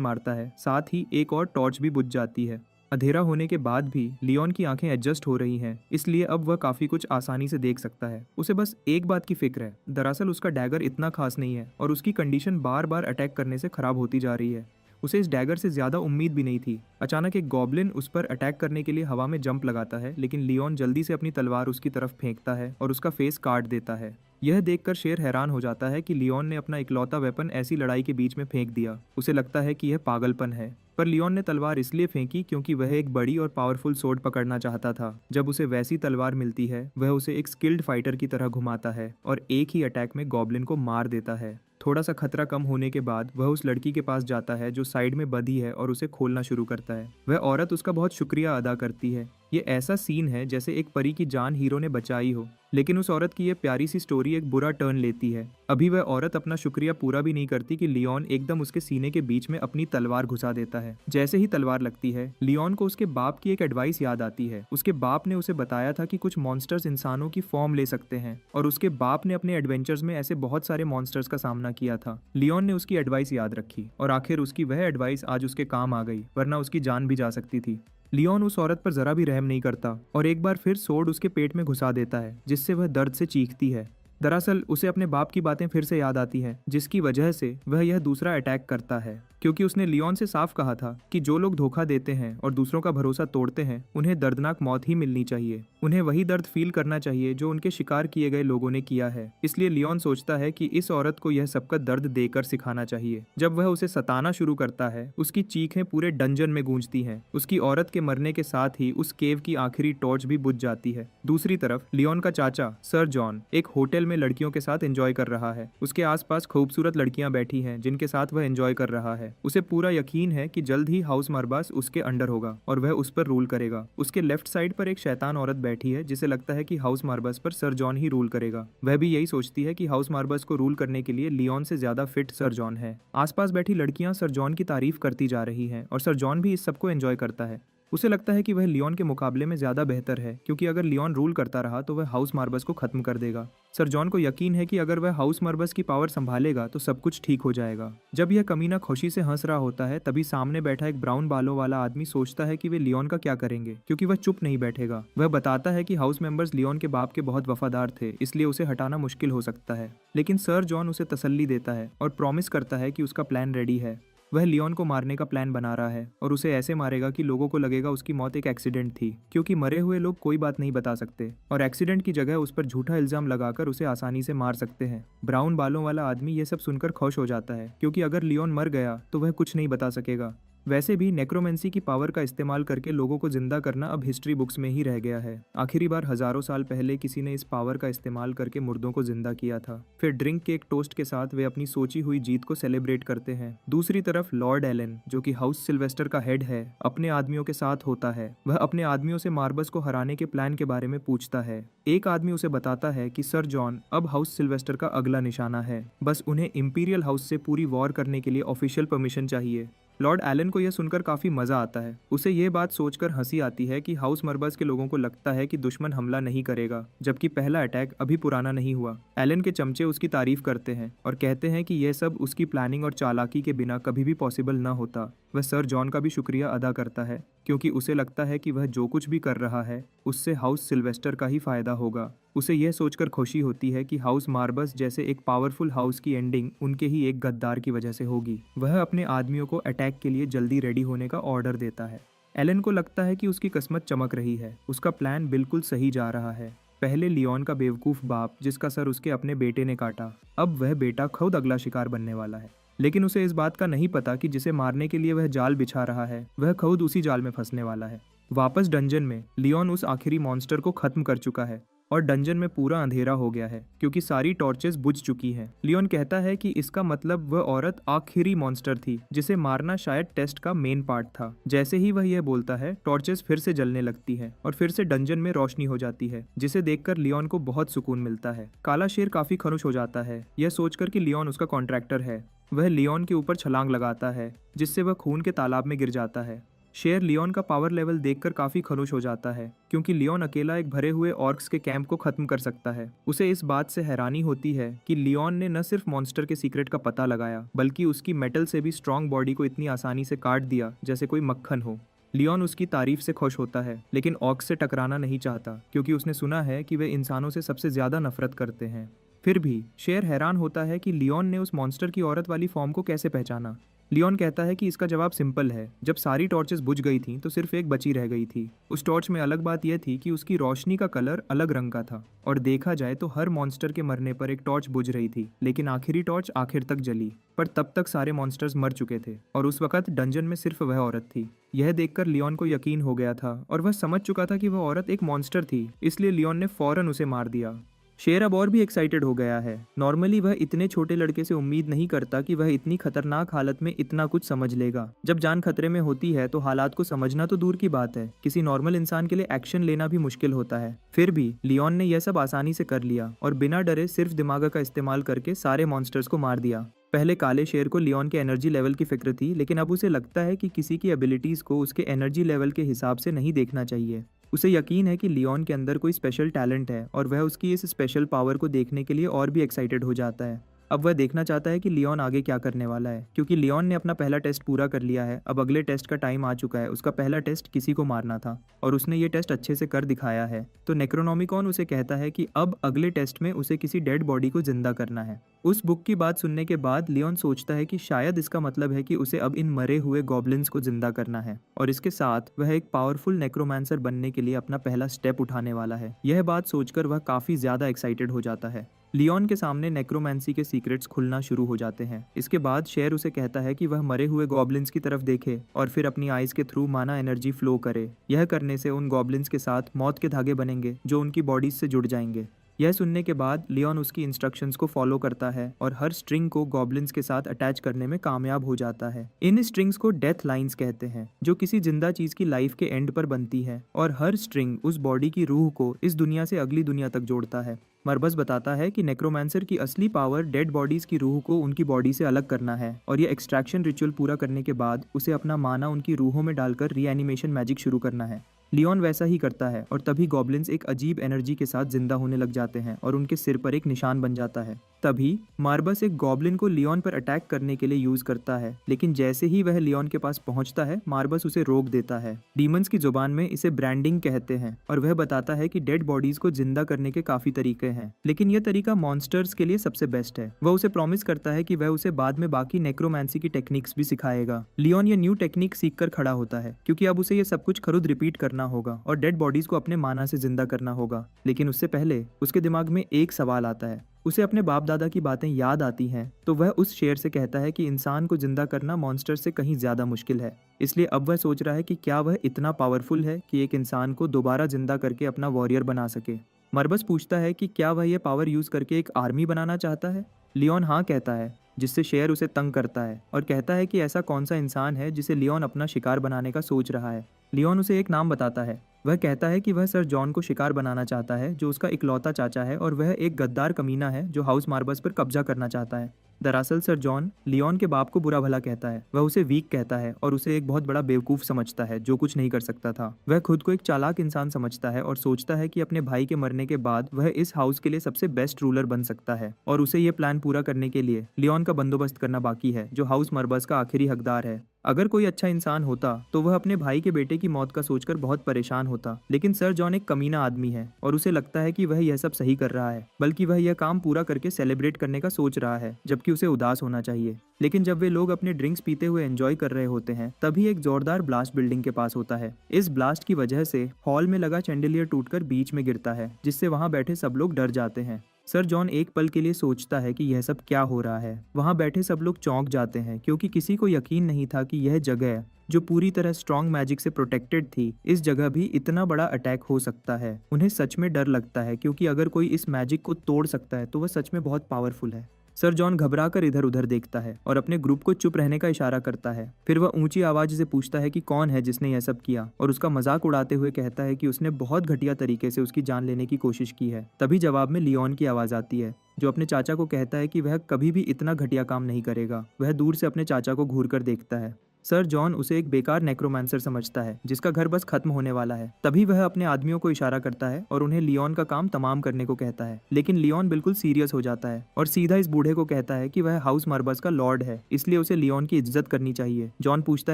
मारता है, साथ ही एक और टॉर्च भी बुझ जाती है। अंधेरा होने के बाद भी लियोन की आंखें एडजस्ट हो रही हैं, इसलिए अब वह काफी कुछ आसानी से देख सकता है। उसे बस एक बात की फिक्र है, दरअसल उसका डैगर इतना खास नहीं है और उसकी कंडीशन बार बार अटैक करने से खराब होती जा रही है। उसे इस डैगर से ज्यादा उम्मीद भी नहीं थी। अचानक एक गॉब्लिन उस पर अटैक करने के लिए हवा में जंप लगाता है, लेकिन लियोन जल्दी से अपनी तलवार उसकी तरफ फेंकता है और उसका फेस काट देता है। यह देखकर शेर हैरान हो जाता है कि लियोन ने अपना इकलौता वेपन ऐसी लड़ाई के बीच में फेंक दिया। उसे लगता है कि यह पागलपन है, पर लियोन ने तलवार इसलिए फेंकी क्योंकि वह एक बड़ी और पावरफुल सोर्ड पकड़ना चाहता था। जब उसे वैसी तलवार मिलती है, वह उसे एक स्किल्ड फाइटर की तरह घुमाता है और एक ही अटैक में गॉब्लिन को मार देता है। थोड़ा सा खतरा कम होने के बाद वह उस लड़की के पास जाता है जो साइड में बंधी है और उसे खोलना शुरू करता है। वह औरत उसका बहुत शुक्रिया अदा करती है। ये ऐसा सीन है जैसे एक परी की जान हीरो ने बचाई हो, लेकिन उस औरत की ये प्यारी सी स्टोरी एक बुरा टर्न लेती है। अभी वह औरत अपना शुक्रिया पूरा भी नहीं करती कि लियोन एकदम उसके सीने के बीच में अपनी तलवार घुसा देता है। जैसे ही तलवार लगती है, लियोन को उसके बाप की एक एडवाइस याद आती है। उसके बाप ने उसे बताया था कि कुछ मॉन्स्टर्स इंसानों की फॉर्म ले सकते हैं और उसके बाप ने अपने एडवेंचर्स में ऐसे बहुत सारे मॉन्स्टर्स का सामना किया था। लियोन ने उसकी एडवाइस याद रखी और आखिर उसकी वह एडवाइस आज उसके काम आ गई, वरना उसकी जान भी जा सकती थी। लियोन उस औरत पर जरा भी रहम नहीं करता और एक बार फिर सोर्ड उसके पेट में घुसा देता है, जिससे वह दर्द से चीखती है। दरअसल उसे अपने बाप की बातें फिर से याद आती हैं, जिसकी वजह से वह यह दूसरा अटैक करता है, क्योंकि उसने लियोन से साफ कहा था कि जो लोग धोखा देते हैं और दूसरों का भरोसा तोड़ते हैं उन्हें दर्दनाक मौत ही मिलनी चाहिए। उन्हें वही दर्द फील करना चाहिए जो उनके शिकार किए गए लोगों ने किया है। इसलिए लियोन सोचता है कि इस औरत को यह सबका दर्द देकर सिखाना चाहिए। जब वह उसे सताना शुरू करता है, उसकी चीखें पूरे डंजन में गूंजती हैं। उसकी औरत के मरने के साथ ही उस केव की आखिरी टॉर्च भी बुझ जाती है। दूसरी तरफ लियोन का चाचा सर जॉन एक होटल में लड़कियों के साथ एंजॉय कर रहा है। उसके आसपास खूबसूरत लड़कियां बैठी हैं जिनके साथ वह एंजॉय कर रहा है। उसे पूरा यकीन है कि जल्द ही हाउस मार्बास उसके अंडर होगा और वह उस पर रूल करेगा। उसके लेफ्ट साइड पर एक शैतान औरत बैठी है जिसे लगता है कि हाउस मार्बास पर सर जॉन ही रूल करेगा। वह भी यही सोचती है कि हाउस मार्बास को रूल करने के लिए लियोन से ज्यादा फिट सर जॉन है। आसपास बैठी लड़कियां सर जॉन की तारीफ करती जा रही हैं और सर जॉन भी इस सबको एंजॉय करता है। उसे लगता है कि वह लियोन के मुकाबले में ज्यादा बेहतर है, क्योंकि अगर लियोन रूल करता रहा तो वह हाउस मार्बस को खत्म कर देगा। सर जॉन को यकीन है कि अगर वह हाउस मार्बस की पावर संभालेगा तो सब कुछ ठीक हो जाएगा। जब यह कमीना खुशी से हंस रहा होता है, तभी सामने बैठा एक ब्राउन बालों वाला आदमी सोचता है कि वे लियोन का क्या करेंगे, क्योंकि वह चुप नहीं बैठेगा। वह बताता है कि हाउस मेंबर्स लियोन के बाप के बहुत वफादार थे, इसलिए उसे हटाना मुश्किल हो सकता है। लेकिन सर जॉन उसे तसल्ली देता है और प्रॉमिस करता है कि उसका प्लान रेडी है। वह लियोन को मारने का प्लान बना रहा है और उसे ऐसे मारेगा कि लोगों को लगेगा उसकी मौत एक एक्सीडेंट थी, क्योंकि मरे हुए लोग कोई बात नहीं बता सकते और एक्सीडेंट की जगह उस पर झूठा इल्जाम लगाकर उसे आसानी से मार सकते हैं। ब्राउन बालों वाला आदमी ये सब सुनकर खुश हो जाता है, क्योंकि अगर लियोन मर गया तो वह कुछ नहीं बता सकेगा। वैसे भी नेक्रोमेंसी की पावर का इस्तेमाल करके लोगों को जिंदा करना अब हिस्ट्री बुक्स में ही रह गया है। आखिरी बार हजारों साल पहले किसी ने इस पावर का इस्तेमाल करके मुर्दों को जिंदा किया था। फिर ड्रिंक के एक टोस्ट के साथ वे अपनी सोची हुई जीत को सेलिब्रेट करते हैं। दूसरी तरफ लॉर्ड एलन, जो कि हाउस सिल्वेस्टर का हेड है, अपने आदमियों के साथ होता है। वह अपने आदमियों से मार्बस को हराने के प्लान के बारे में पूछता है। एक आदमी उसे बताता है कि सर जॉन अब हाउस सिल्वेस्टर का अगला निशाना है, बस उन्हें इंपीरियल हाउस से पूरी वॉर करने के लिए ऑफिशियल परमिशन चाहिए। लॉर्ड एलन को यह सुनकर काफी मजा आता है। उसे यह बात सोचकर हंसी आती है कि हाउस मर्बस के लोगों को लगता है कि दुश्मन हमला नहीं करेगा, जबकि पहला अटैक अभी पुराना नहीं हुआ। एलन के चमचे उसकी तारीफ करते हैं और कहते हैं कि यह सब उसकी प्लानिंग और चालाकी के बिना कभी भी पॉसिबल न होता। वह सर जॉन का भी शुक्रिया अदा करता है, क्योंकि उसे लगता है कि वह जो कुछ भी कर रहा है उससे हाउस सिल्वेस्टर का ही फायदा होगा। उसे यह सोचकर खुशी होती है कि हाउस मार्बस जैसे एक पावरफुल हाउस की एंडिंग उनके ही एक गद्दार की वजह से होगी। वह अपने आदमियों को अटैक के लिए जल्दी रेडी होने का ऑर्डर देता है। एलन को लगता है कि उसकी किस्मत चमक रही है, उसका प्लान बिल्कुल सही जा रहा है। पहले लियोन का बेवकूफ बाप जिसका सर उसके अपने बेटे ने काटा, अब वह बेटा खुद अगला शिकार बनने वाला है। लेकिन उसे इस बात का नहीं पता कि जिसे मारने के लिए वह जाल बिछा रहा है वह खुद उसी जाल में फंसने वाला है। वापस डंजन में लियोन उस आखिरी मॉन्स्टर को खत्म कर चुका है और डंजन में पूरा अंधेरा हो गया है, क्योंकि सारी टॉर्चेस बुझ चुकी हैं। लियोन कहता है कि इसका मतलब वह औरत आखिरी मॉन्स्टर थी जिसे मारना शायद टेस्ट का मेन पार्ट था। जैसे ही वह यह बोलता है, टॉर्चेस फिर से जलने लगती हैं और फिर से डंजन में रोशनी हो जाती है, जिसे देखकर लियोन को बहुत सुकून मिलता है। काला शेर काफी खुश हो जाता है, यह सोचकर कि लियोन उसका कॉन्ट्रैक्टर है। वह लियोन के ऊपर छलांग लगाता है, जिससे वह खून के तालाब में गिर जाता है। शेर लियोन का पावर लेवल देखकर काफी खुश हो जाता है, क्योंकि लियोन अकेला एक भरे हुए ऑर्क्स के कैंप को खत्म कर सकता है। उसे इस बात से हैरानी होती है कि लियोन ने न सिर्फ मॉन्स्टर के सीक्रेट का पता लगाया, बल्कि उसकी मेटल से भी स्ट्रॉन्ग बॉडी को इतनी आसानी से काट दिया जैसे कोई मक्खन हो। लियोन उसकी तारीफ से खुश होता है, लेकिन ऑर्क्स से टकराना नहीं चाहता, क्योंकि उसने सुना है कि वे इंसानों से सबसे ज्यादा नफरत करते हैं। फिर भी शेर हैरान होता है कि लियोन ने उस मॉन्स्टर की औरत वाली फॉर्म को कैसे पहचाना। लियोन कहता है कि इसका जवाब सिंपल है। जब सारी टॉर्चेस बुझ गई थीं तो सिर्फ एक बची रह गई थी। उस टॉर्च में अलग बात यह थी कि उसकी रोशनी का कलर अलग रंग का था, और देखा जाए तो हर मॉन्स्टर के मरने पर एक टॉर्च बुझ रही थी, लेकिन आखिरी टॉर्च आखिर तक जली। पर तब तक सारे मॉन्स्टर्स मर चुके थे और उस वक्त डंजन में सिर्फ वह औरत थी। यह देखकर लियोन को यकीन हो गया था और वह समझ चुका था कि वह औरत एक मॉन्स्टर थी, इसलिए लियोन ने फौरन उसे मार दिया। शेर अब और भी एक्साइटेड हो गया है। नॉर्मली वह इतने छोटे लड़के से उम्मीद नहीं करता कि वह इतनी खतरनाक हालत में इतना कुछ समझ लेगा। जब जान खतरे में होती है तो हालात को समझना तो दूर की बात है, किसी नॉर्मल इंसान के लिए एक्शन लेना भी मुश्किल होता है। फिर भी लियोन ने यह सब आसानी से कर लिया और बिना डरे सिर्फ दिमाग का इस्तेमाल करके सारे मॉन्स्टर्स को मार दिया। पहले काले शेर को लियोन के एनर्जी लेवल की फिक्र थी, लेकिन अब उसे लगता है कि किसी की एबिलिटीज को उसके एनर्जी लेवल के हिसाब से नहीं देखना चाहिए। उसे यकीन है कि लियोन के अंदर कोई स्पेशल टैलेंट है और वह उसकी इस स्पेशल पावर को देखने के लिए और भी एक्साइटेड हो जाता है। अब वह देखना चाहता है कि लियोन आगे क्या करने वाला है, क्योंकि लियोन ने अपना पहला टेस्ट पूरा कर लिया है। अब अगले टेस्ट का टाइम आ चुका है। उसका पहला टेस्ट किसी को मारना था और उसने ये टेस्ट अच्छे से कर दिखाया है। तो नेक्रोनोमिकॉन उसे कहता है कि अब अगले टेस्ट में उसे किसी डेड बॉडी को जिंदा करना है। उस बुक की बात सुनने के बाद लियोन सोचता है कि शायद इसका मतलब है कि उसे अब इन मरे हुए गॉब्लिन्स को जिंदा करना है और इसके साथ वह एक पावरफुल नेक्रोमांसर बनने के लिए अपना पहला स्टेप उठाने वाला है। यह बात सोचकर वह काफी ज्यादा एक्साइटेड हो जाता है। लियोन के सामने नेक्रोमेंसी के सीक्रेट्स खुलना शुरू हो जाते हैं। इसके बाद शेर उसे कहता है कि वह मरे हुए गॉब्लिन्स की तरफ देखे और फिर अपनी आइज के थ्रू माना एनर्जी फ्लो करे। यह करने से उन गॉब्लिन्स के साथ मौत के धागे बनेंगे जो उनकी बॉडीज से जुड़ जाएंगे। यह सुनने के बाद लियोन उसकी इंस्ट्रक्शंस को फॉलो करता है और हर स्ट्रिंग को गॉब्लिन्स के साथ अटैच करने में कामयाब हो जाता है। इन स्ट्रिंग्स को डेथ लाइंस कहते हैं, जो किसी जिंदा चीज की लाइफ के एंड पर बनती है और हर स्ट्रिंग उस बॉडी की रूह को इस दुनिया से अगली दुनिया तक जोड़ता है। मरबस बताता है कि नेक्रोमांसर की असली पावर डेड बॉडीज की रूह को उनकी बॉडी से अलग करना है और ये एक्सट्रैक्शन रिचुअल पूरा करने के बाद उसे अपना माना उनकी रूहों में डालकर रीएनिमेशन मैजिक शुरू करना है। लियोन वैसा ही करता है और तभी गॉब्लिन्स एक अजीब एनर्जी के साथ जिंदा होने लग जाते हैं और उनके सिर पर एक निशान बन जाता है। तभी मार्बस एक गॉब्लिन को लियोन पर अटैक करने के लिए यूज करता है, लेकिन जैसे ही वह लियोन के पास पहुंचता है मार्बस उसे रोक देता है। डीमंस की जुबान में इसे ब्रांडिंग कहते हैं और वह बताता है कि डेड बॉडीज को जिंदा करने के काफी तरीके हैं, लेकिन यह तरीका मॉन्स्टर्स के लिए सबसे बेस्ट है। वह उसे प्रॉमिस करता है कि वह उसे बाद में बाकी नेक्रोमेंसी की टेक्निक्स भी सिखाएगा। लियोन ये न्यू टेक्निक सीख कर खड़ा होता है, क्योंकि अब उसे ये सब कुछ खुद रिपीट करना होगा और डेड बॉडीज को अपने माना से जिंदा करना होगा। लेकिन उससे पहले उसके दिमाग में एक सवाल आता है। उसे अपने बाप दादा की बातें याद आती हैं, तो वह उस शेर से कहता है कि इंसान को जिंदा करना मॉन्स्टर से कहीं ज्यादा मुश्किल है। इसलिए अब वह सोच रहा है कि क्या वह इतना पावरफुल है कि एक इंसान को दोबारा जिंदा करके अपना वॉरियर बना सके। मरबस पूछता है कि क्या वह यह पावर यूज करके एक आर्मी बनाना चाहता है। लियोन हाँ कहता है, जिससे शेर उसे तंग करता है और कहता है कि ऐसा कौन सा इंसान है जिसे लियोन अपना शिकार बनाने का सोच रहा है। लियोन उसे एक नाम बताता है। वह कहता है कि वह सर जॉन को शिकार बनाना चाहता है, जो उसका इकलौता चाचा है और वह एक गद्दार कमीना है जो हाउस मार्बस पर कब्जा करना चाहता है। दरअसल सर जॉन लियोन के बाप को बुरा भला कहता है। वह उसे वीक कहता है और उसे एक बहुत बड़ा बेवकूफ समझता है जो कुछ नहीं कर सकता था। वह खुद को एक चालाक इंसान समझता है और सोचता है कि अपने भाई के मरने के बाद वह इस हाउस के लिए सबसे बेस्ट रूलर बन सकता है और उसे ये प्लान पूरा करने के लिए लियोन का बंदोबस्त करना बाकी है, जो हाउस मार्बस का आखिरी हकदार है। अगर कोई अच्छा इंसान होता तो वह अपने भाई के बेटे की मौत का सोचकर बहुत परेशान होता, लेकिन सर जॉन एक कमीना आदमी है और उसे लगता है कि वह यह सब सही कर रहा है, बल्कि वह यह काम पूरा करके सेलिब्रेट करने का सोच रहा है, जबकि उसे उदास होना चाहिए। लेकिन जब वे लोग अपने ड्रिंक्स पीते हुए एंजॉय कर रहे होते हैं, तभी एक जोरदार ब्लास्ट बिल्डिंग के पास होता है। इस ब्लास्ट की वजह से हॉल में लगा चैंडिलियर टूटकर बीच में गिरता है, जिससे वहां बैठे सब लोग डर जाते हैं। सर जॉन एक पल के लिए सोचता है कि यह सब क्या हो रहा है। वहां बैठे सब लोग चौंक जाते हैं, क्योंकि किसी को यकीन नहीं था कि यह जगह जो पूरी तरह स्ट्रॉन्ग मैजिक से प्रोटेक्टेड थी, इस जगह भी इतना बड़ा अटैक हो सकता है। उन्हें सच में डर लगता है, क्योंकि अगर कोई इस मैजिक को तोड़ सकता है तो वह सच में बहुत पावरफुल है। सर जॉन घबरा कर इधर उधर देखता है और अपने ग्रुप को चुप रहने का इशारा करता है। फिर वह ऊंची आवाज से पूछता है कि कौन है जिसने यह सब किया, और उसका मजाक उड़ाते हुए कहता है कि उसने बहुत घटिया तरीके से उसकी जान लेने की कोशिश की है। तभी जवाब में लियोन की आवाज आती है, जो अपने चाचा को कहता है कि वह कभी भी इतना घटिया काम नहीं करेगा। वह दूर से अपने चाचा को घूर कर देखता है। सर जॉन उसे एक बेकार नेक्रोमांसर समझता है, जिसका घर बस खत्म होने वाला है। तभी वह अपने आदमियों को इशारा करता है और उन्हें लियोन का काम तमाम करने को कहता है। लेकिन लियोन बिल्कुल सीरियस हो जाता है और सीधा इस बूढ़े को कहता है कि वह हाउस मार्बस का लॉर्ड है, इसलिए उसे लियोन की इज्जत करनी चाहिए। जॉन पूछता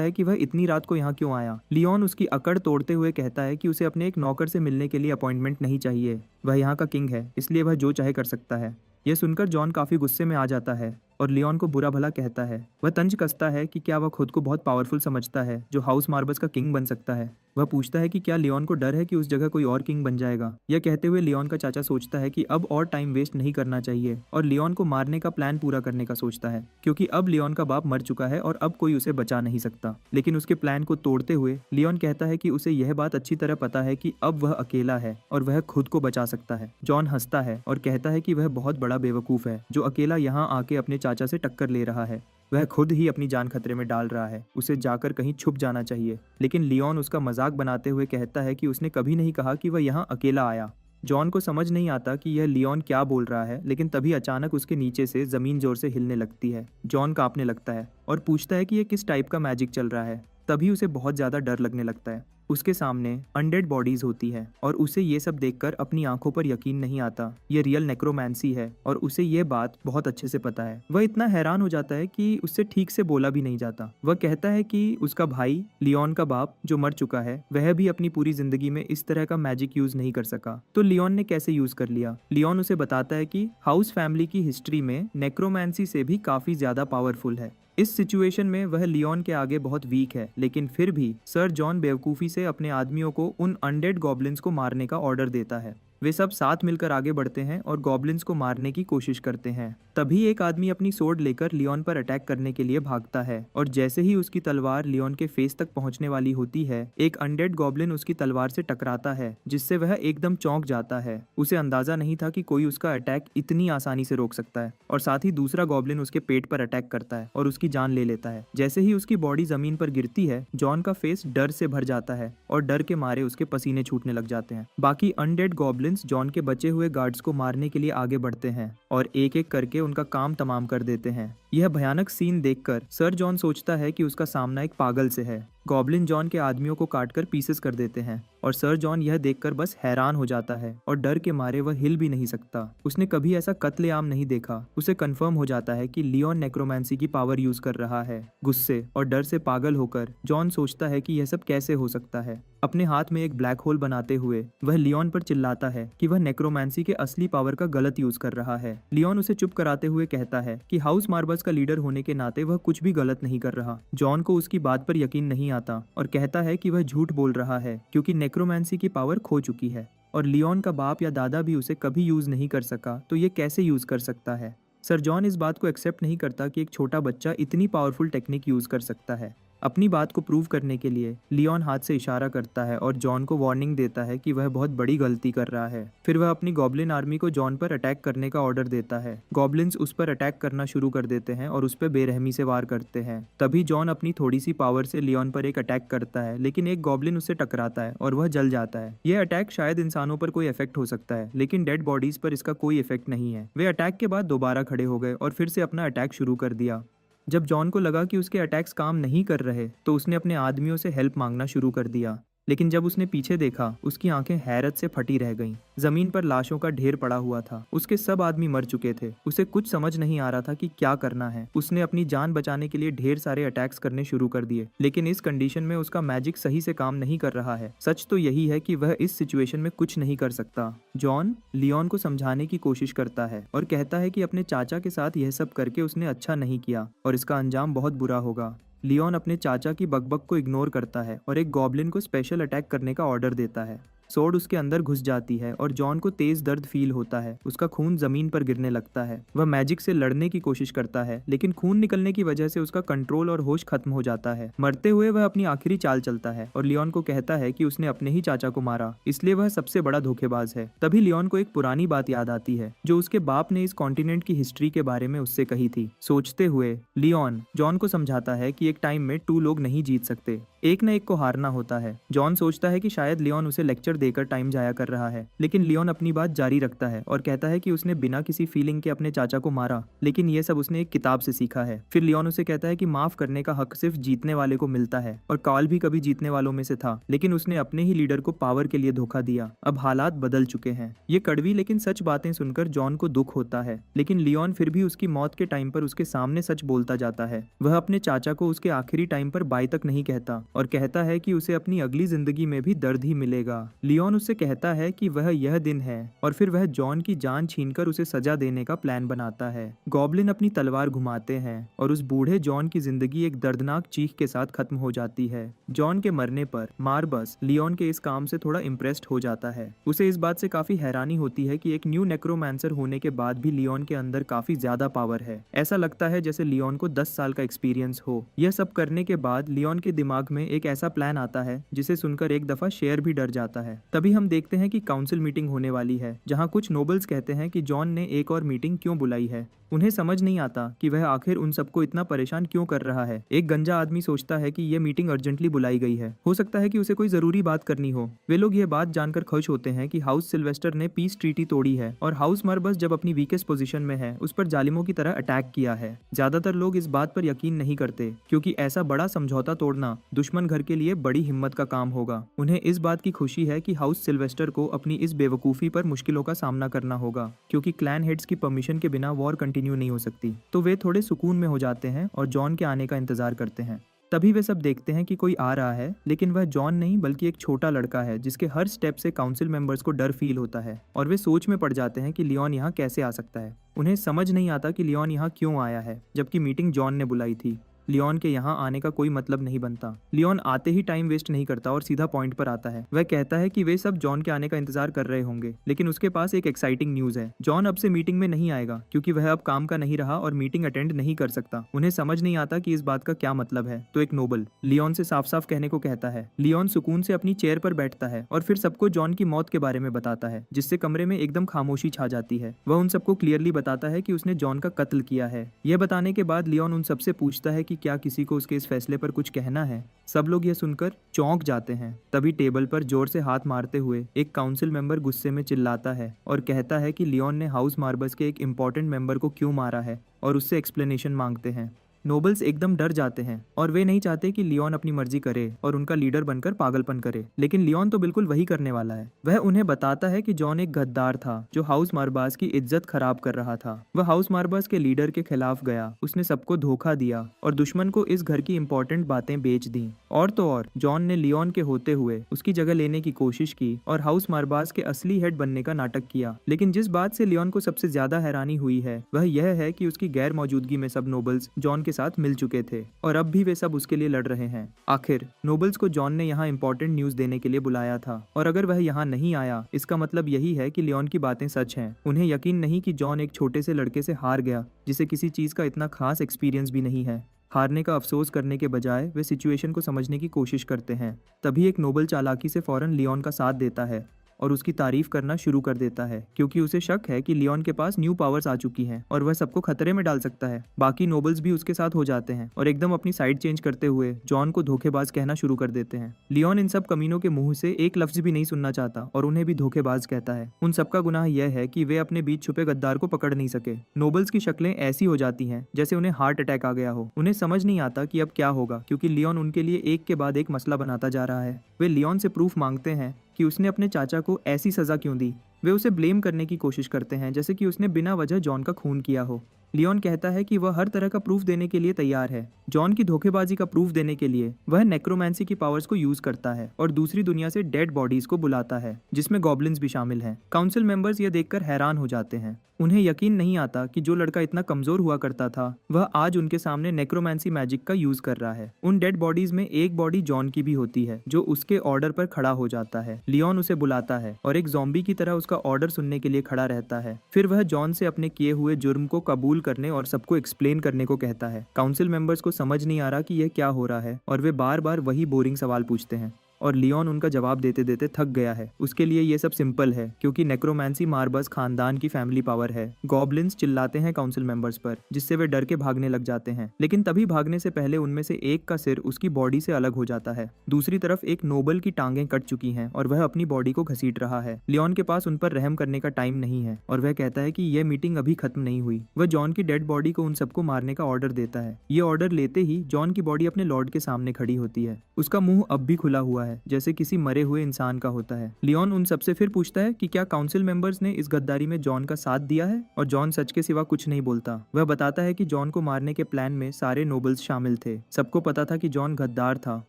है कि वह इतनी रात को यहाँ क्यों आया। लियोन उसकी अकड़ तोड़ते हुए कहता है कि उसे अपने एक नौकर से मिलने के लिए अपॉइंटमेंट नहीं चाहिए। वह यहाँ का किंग है, इसलिए वह जो चाहे कर सकता है। यह सुनकर जॉन काफी गुस्से में आ जाता है और लियोन को बुरा भला कहता है। वह तंज कसता है कि क्या वह खुद को बहुत पावरफुल समझता है, जो हाउस मार्बस का किंग बन सकता है। वह पूछता है कि क्या लियोन को डर है कि उस जगह कोई और किंग बन जाएगा। यह कहते हुए लियोन का चाचा सोचता है कि अब और टाइम वेस्ट नहीं करना चाहिए और लियोन को मारने का प्लान पूरा करने का सोचता है, क्योंकि अब लियोन का बाप मर चुका है और अब कोई उसे बचा नहीं सकता। लेकिन उसके प्लान को तोड़ते हुए लियोन कहता है कि उसे यह बात अच्छी तरह पता है कि अब वह अकेला है और वह खुद को बचा सकता है। जॉन हंसता है और कहता है कि वह बहुत बड़ा बेवकूफ है, जो अकेला यहाँ आके अपने चाचा से टक्कर ले रहा है। वह खुद ही अपनी जान खतरे में डाल रहा है, उसे जाकर कहीं छुप जाना चाहिए। लेकिन लियोन उसका मजाक बनाते हुए कहता है कि उसने कभी नहीं कहा कि वह यहाँ अकेला आया। जॉन को समझ नहीं आता कि यह लियोन क्या बोल रहा है, लेकिन तभी अचानक उसके नीचे से जमीन जोर से हिलने लगती है। जॉन कांपने लगता है और पूछता है कि यह किस टाइप का मैजिक चल रहा है। तभी उसे बहुत ज्यादा डर लगने लगता है। उसके सामने अनडेड बॉडीज होती है और उसे ये सब देखकर अपनी आंखों पर यकीन नहीं आता। ये रियल नेक्रोमैंसी है और उसे ये बात बहुत अच्छे से पता है। वह इतना हैरान हो जाता है कि उससे ठीक से बोला भी नहीं जाता। वह कहता है कि उसका भाई लियोन का बाप जो मर चुका है वह भी अपनी पूरी जिंदगी में इस तरह का मैजिक यूज नहीं कर सका, तो लियोन ने कैसे यूज कर लिया। लियोन उसे बताता है कि हाउस फैमिली की हिस्ट्री में नेक्रोमैंसी से भी काफी ज्यादा पावरफुल है। इस सिचुएशन में वह लियोन के आगे बहुत वीक है, लेकिन फिर भी सर जॉन बेवकूफ़ी से अपने आदमियों को उन अनडेड गॉब्लिन्स को मारने का ऑर्डर देता है। वे सब साथ मिलकर आगे बढ़ते हैं और गॉब्लिन्स को मारने की कोशिश करते हैं। तभी एक आदमी अपनी सोर्ड लेकर लियोन पर अटैक करने के लिए भागता है और जैसे ही उसकी तलवार लियोन के फेस तक पहुंचने वाली होती है, एक अनडेड गॉब्लिन उसकी तलवार से टकराता है, जिससे वह एकदम चौंक जाता है। उसे अंदाजा नहीं था कि कोई उसका अटैक इतनी आसानी से रोक सकता है और साथ ही दूसरा गॉब्लिन उसके पेट पर अटैक करता है और उसकी जान ले लेता है। जैसे ही उसकी बॉडी जमीन पर गिरती है, जॉन का फेस डर से भर जाता है और डर के मारे उसके पसीने छूटने लग जाते हैं। बाकी अनडेड गॉब्लिन्स जॉन के बचे हुए गार्ड्स को मारने के लिए आगे बढ़ते हैं और एक एक करके उनका काम तमाम कर देते हैं। यह भयानक सीन देखकर सर जॉन सोचता है कि उसका सामना एक पागल से है। गॉब्लिन जॉन के आदमियों को काटकर पीसेस कर देते हैं और सर जॉन यह देखकर बस हैरान हो जाता है और डर के मारे वह हिल भी नहीं सकता। उसने कभी ऐसा कत्लेआम नहीं देखा। उसे कंफर्म हो जाता है कि लियोन नेक्रोमैंसी की पावर यूज कर रहा है। गुस्से और डर से पागल होकर जॉन सोचता है कि यह सब कैसे हो सकता है। अपने हाथ में एक ब्लैक होल बनाते हुए वह लियोन पर चिल्लाता है कि वह नेक्रोमैंसी के असली पावर का गलत यूज कर रहा है। लियोन उसे चुप कराते हुए कहता है कि हाउस मार्बल्स का लीडर होने के नाते वह कुछ भी गलत नहीं कर रहा। जॉन को उसकी बात पर यकीन नहीं आता और कहता है कि वह झूठ बोल रहा है क्योंकि नेक्रोमैंसी की पावर खो चुकी है और लियोन का बाप या दादा भी उसे कभी यूज नहीं कर सका, तो ये कैसे यूज कर सकता है। सर जॉन इस बात को एक्सेप्ट नहीं करता कि एक छोटा बच्चा इतनी पावरफुल टेक्निक यूज कर सकता है। अपनी बात को प्रूव करने के लिए लियोन हाथ से इशारा करता है और जॉन को वार्निंग देता है कि वह बहुत बड़ी गलती कर रहा है। फिर वह अपनी गॉब्लिन आर्मी को जॉन पर अटैक करने का ऑर्डर देता है। गॉब्लिन्स उस पर अटैक करना शुरू कर देते हैं और उस पर बेरहमी से वार करते हैं। तभी जॉन अपनी थोड़ी सी पावर से लियोन पर एक अटैक करता है, लेकिन एक गॉब्लिन उससे टकराता है और वह जल जाता है। यह अटैक शायद इंसानों पर कोई इफेक्ट हो सकता है, लेकिन डेड बॉडीज पर इसका कोई इफेक्ट नहीं है। वे अटैक के बाद दोबारा खड़े हो गए और फिर से अपना अटैक शुरू कर दिया। जब जॉन को लगा कि उसके अटैक्स काम नहीं कर रहे, तो उसने अपने आदमियों से हेल्प मांगना शुरू कर दिया। लेकिन जब उसने पीछे देखा, उसकी आंखें हैरत से फटी रह गईं। जमीन पर लाशों का ढेर पड़ा हुआ था। उसके सब आदमी मर चुके थे। उसे कुछ समझ नहीं आ रहा था कि क्या करना है। उसने अपनी जान बचाने के लिए ढेर सारे अटैक्स करने शुरू कर दिए, लेकिन इस कंडीशन में उसका मैजिक सही से काम नहीं कर रहा है। सच तो यही है कि वह इस सिचुएशन में कुछ नहीं कर सकता। जॉन लियोन को समझाने की कोशिश करता है और कहता है कि अपने चाचा के साथ यह सब करके उसने अच्छा नहीं किया और इसका अंजाम बहुत बुरा होगा। लियोन अपने चाचा की बकबक को इग्नोर करता है और एक गॉब्लिन को स्पेशल अटैक करने का ऑर्डर देता है। सोर्ड उसके अंदर घुस जाती है और जॉन को तेज दर्द फील होता है। उसका खून जमीन पर गिरने लगता है। वह मैजिक से लड़ने की कोशिश करता है, लेकिन खून निकलने की वजह से उसका कंट्रोल और होश खत्म हो जाता है। मरते हुए वह अपनी आखिरी चाल चलता है और लियोन को कहता है कि उसने अपने ही चाचा को मारा, इसलिए वह सबसे बड़ा धोखेबाज है। तभी लियोन को एक पुरानी बात याद आती है जो उसके बाप ने इस कॉन्टिनेंट की हिस्ट्री के बारे में उससे कही थी। सोचते हुए लियोन जॉन को समझाता है कि एक टाइम में 2 लोग नहीं जीत सकते, एक न एक को हारना होता है। जॉन सोचता है कि शायद लियोन उसे लेक्चर देकर टाइम जाया कर रहा है, लेकिन लियोन अपनी बात जारी रखता है और कहता है कि उसने बिना किसी फीलिंग के अपने चाचा को मारा, लेकिन ये सब उसने एक किताब से सीखा है। फिर लियोन उसे कहता है कि माफ करने का हक सिर्फ जीतने वाले को मिलता है और कार्ल भी कभी जीतने वालों में से था, लेकिन उसने अपने ही लीडर को पावर के लिए धोखा दिया। अब हालात बदल चुके हैं। ये कड़वी लेकिन सच बातें सुनकर जॉन को दुख होता है, लेकिन लियोन फिर भी उसकी मौत के टाइम पर उसके सामने सच बोलता जाता है। वह अपने चाचा को उसके आखिरी टाइम पर बाय तक नहीं कहता और कहता है कि उसे अपनी अगली जिंदगी में भी दर्द ही मिलेगा। लियोन उससे कहता है कि वह यह दिन है और फिर वह जॉन की जान छीनकर उसे सजा देने का प्लान बनाता है। गॉब्लिन अपनी तलवार घुमाते हैं और उस बूढ़े जॉन की जिंदगी एक दर्दनाक चीख के साथ खत्म हो जाती है। जॉन के मरने पर मार्बस लियोन के इस काम से थोड़ा इम्प्रेस्ड हो जाता है। उसे इस बात से काफी हैरानी होती है कि एक न्यू नेक्रोमैंसर होने के बाद भी लियोन के अंदर काफी ज्यादा पावर है। ऐसा लगता है जैसे लियोन को 10 साल का एक्सपीरियंस हो। यह सब करने के बाद लियोन के दिमाग में एक ऐसा प्लान आता है जिसे सुनकर एक दफा शेर भी डर जाता है। तभी हम देखते हैं कि काउंसिल मीटिंग होने वाली है, जहां कुछ नोबल्स कहते हैं कि जॉन ने एक और मीटिंग क्यों बुलाई है। उन्हें समझ नहीं आता कि वह आखिर उन सबको इतना परेशान क्यों कर रहा है। एक गंजा आदमी सोचता है कि यह मीटिंग अर्जेंटली बुलाई गई है, हो सकता है कि उसे कोई जरूरी बात करनी हो। वे लोग ये बात जानकर खुश होते हैं कि हाउस सिल्वेस्टर ने पीस ट्रीटी तोड़ी है और हाउस मरबस जब अपनी वीकेस्ट पोजीशन में है उस पर जालिमों की तरह अटैक किया है। ज्यादातर लोग इस बात पर यकीन नहीं करते, क्योंकि ऐसा बड़ा समझौता तोड़ना दुश्मन घर के लिए बड़ी हिम्मत का काम होगा। उन्हें इस बात की खुशी है कि हाउस सिल्वेस्टर को अपनी इस बेवकूफी पर मुश्किलों का सामना करना होगा, क्योंकि क्लैन हेड्स की परमिशन के बिना वॉर कंटिन्यू नहीं हो सकती। तो वे थोड़े सुकून में हो जाते हैं और जॉन के आने का इंतजार करते हैं। तभी वे सब देखते हैं कि कोई आ रहा है, लेकिन वह जॉन नहीं बल्कि एक छोटा लड़का है, जिसके हर स्टेप से काउंसिल मेंबर्स को डर फील होता है और वे सोच में पड़ जाते हैं कि लियोन यहाँ कैसे आ सकता है। उन्हें समझ नहीं आता कि लियोन यहाँ क्यों आया है, जबकि मीटिंग जॉन ने बुलाई थी। लियोन के यहाँ आने का कोई मतलब नहीं बनता। लियोन आते ही टाइम वेस्ट नहीं करता और सीधा पॉइंट पर आता है। वह कहता है कि वे सब जॉन के आने का इंतजार कर रहे होंगे, लेकिन उसके पास एक एक्साइटिंग न्यूज है। जॉन अब से मीटिंग में नहीं आएगा, क्योंकि वह अब काम का नहीं रहा और मीटिंग अटेंड नहीं कर सकता। उन्हें समझ नहीं आता कि इस बात का क्या मतलब है, तो एक नोबल लियोन से साफ साफ कहने को कहता है। लियोन सुकून से अपनी चेयर पर बैठता है और फिर सबको जॉन की मौत के बारे में बताता है, जिससे कमरे में एकदम खामोशी छा जाती है। वह उन सबको क्लियरली बताता है कि उसने जॉन का कत्ल किया है। यह बताने के बाद लियोन उन सबसे पूछता है कि क्या किसी को उसके इस फैसले पर कुछ कहना है। सब लोग यह सुनकर चौंक जाते हैं। तभी टेबल पर जोर से हाथ मारते हुए एक काउंसिल मेंबर गुस्से में चिल्लाता है और कहता है कि लियोन ने हाउस मार्बस के एक इंपॉर्टेंट मेंबर को क्यों मारा है और उससे एक्सप्लेनेशन मांगते हैं। नोबल्स एकदम डर जाते हैं और वे नहीं चाहते कि लियोन अपनी मर्जी करे और उनका लीडर बनकर पागलपन करे, लेकिन लियोन तो बिल्कुल वही करने वाला है। वह उन्हें बताता है कि जॉन एक गद्दार था जो हाउस मार्बास की इज्जत खराब कर रहा था। वह हाउस मार्बास के लीडर के खिलाफ गया, उसने सबको धोखा दिया और दुश्मन को इस घर की इंपॉर्टेंट बातें बेच दी। और तो और जॉन ने लियोन के होते हुए उसकी जगह लेने की कोशिश की और हाउस मार्बास के असली हेड बनने का नाटक किया। लेकिन जिस बात से लियोन को सबसे ज्यादा हैरानी हुई है वह यह है कि उसकी गैर मौजूदगी में सब नोबल्स जॉन के साथ मिल चुके थे और अब भी वे सब उसके लिए लड़ रहे हैं। आखिर नोबल्स को जॉन ने यहाँ इंपॉर्टेंट न्यूज देने के लिए बुलाया था और अगर वह यहाँ नहीं आया, इसका मतलब यही है कि लियोन की बातें सच हैं। उन्हें यकीन नहीं कि जॉन एक छोटे से लड़के से हार गया जिसे किसी चीज का इतना खास एक्सपीरियंस भी नहीं है। हारने का अफसोस करने के बजाय वे सिचुएशन को समझने की कोशिश करते हैं। तभी एक नोबल चालाकी से फौरन लियोन का साथ देता है और उसकी तारीफ करना शुरू कर देता है, क्योंकि उसे शक है कि लियोन के पास न्यू पावर्स आ चुकी हैं और वह सबको खतरे में डाल सकता है। बाकी नोबल्स भी उसके साथ हो जाते हैं और एकदम अपनी साइड चेंज करते हुए जॉन को धोखेबाज कहना शुरू कर देते हैं। लियोन इन सब कमीनों के मुंह से एक लफ्ज भी नहीं सुनना चाहता और उन्हें भी धोखेबाज कहता है। उन सबका गुनाह यह है कि वे अपने बीच छुपे गद्दार को पकड़ नहीं सके। नोबल्स की शक्लें ऐसी हो जाती हैं जैसे उन्हें हार्ट अटैक आ गया हो। उन्हें समझ नहीं आता कि अब क्या होगा, क्योंकि लियोन उनके लिए एक के बाद एक मसला बनाता जा रहा है। वे लियोन से प्रूफ मांगते हैं कि उसने अपने चाचा को ऐसी सजा क्यों दी। वे उसे ब्लेम करने की कोशिश करते हैं, जैसे कि उसने बिना वजह जॉन का खून किया हो। लियोन कहता है कि वह हर तरह का प्रूफ देने के लिए तैयार है। जॉन की धोखेबाजी का प्रूफ देने के लिए वह नेक्रोमेंसी की पावर्स को यूज करता है और दूसरी दुनिया से डेड बॉडीज को बुलाता है, जिसमें गॉब्लिन्स भी शामिल हैं। काउंसिल मेंबर्स यह देखकर हैरान हो जाते हैं। उन्हें यकीन नहीं आता कि जो लड़का इतना कमजोर हुआ करता था वह आज उनके सामने नेक्रोमेंसी मैजिक का यूज कर रहा है। उन डेड बॉडीज में एक बॉडी जॉन की भी होती है, जो उसके ऑर्डर पर खड़ा हो जाता है। लियोन उसे बुलाता है और एक ज़ॉम्बी की तरह उसका ऑर्डर सुनने के लिए खड़ा रहता है। फिर वह जॉन से अपने किए हुए जुर्म को कबूल करने और सबको एक्सप्लेन करने को कहता है। काउंसिल मेंबर्स को समझ नहीं आ रहा कि यह क्या हो रहा है और वे बार बार वही बोरिंग सवाल पूछते हैं और लियोन उनका जवाब देते देते थक गया है। उसके लिए ये सब सिंपल है, क्योंकि नेक्रोमेंसी मार्बस खानदान की फैमिली पावर है। गॉब्लिन्स चिल्लाते हैं काउंसिल मेंबर्स पर, जिससे वे डर के भागने लग जाते हैं, लेकिन तभी भागने से पहले उनमें से एक का सिर उसकी बॉडी से अलग हो जाता है। दूसरी तरफ एक नोबल की टांगें कट चुकी हैं और वह अपनी बॉडी को घसीट रहा है। लियोन के पास उन पर रहम करने का टाइम नहीं है और वह कहता है कि यह मीटिंग अभी खत्म नहीं हुई। वह जॉन की डेड बॉडी को उन सबको मारने का ऑर्डर देता है। ये ऑर्डर लेते ही जॉन की बॉडी अपने लॉर्ड के सामने खड़ी होती है। उसका मुंह अब भी खुला हुआ है, जैसे किसी मरे हुए इंसान का होता है। लियोन उन सबसे फिर पूछता है कि क्या काउंसिल मेंबर्स ने इस गद्दारी में जॉन का साथ दिया है, और जॉन सच के सिवा कुछ नहीं बोलता। वह बताता है कि जॉन को मारने के प्लान में सारे नोबल्स शामिल थे। सबको पता था कि जॉन गद्दार था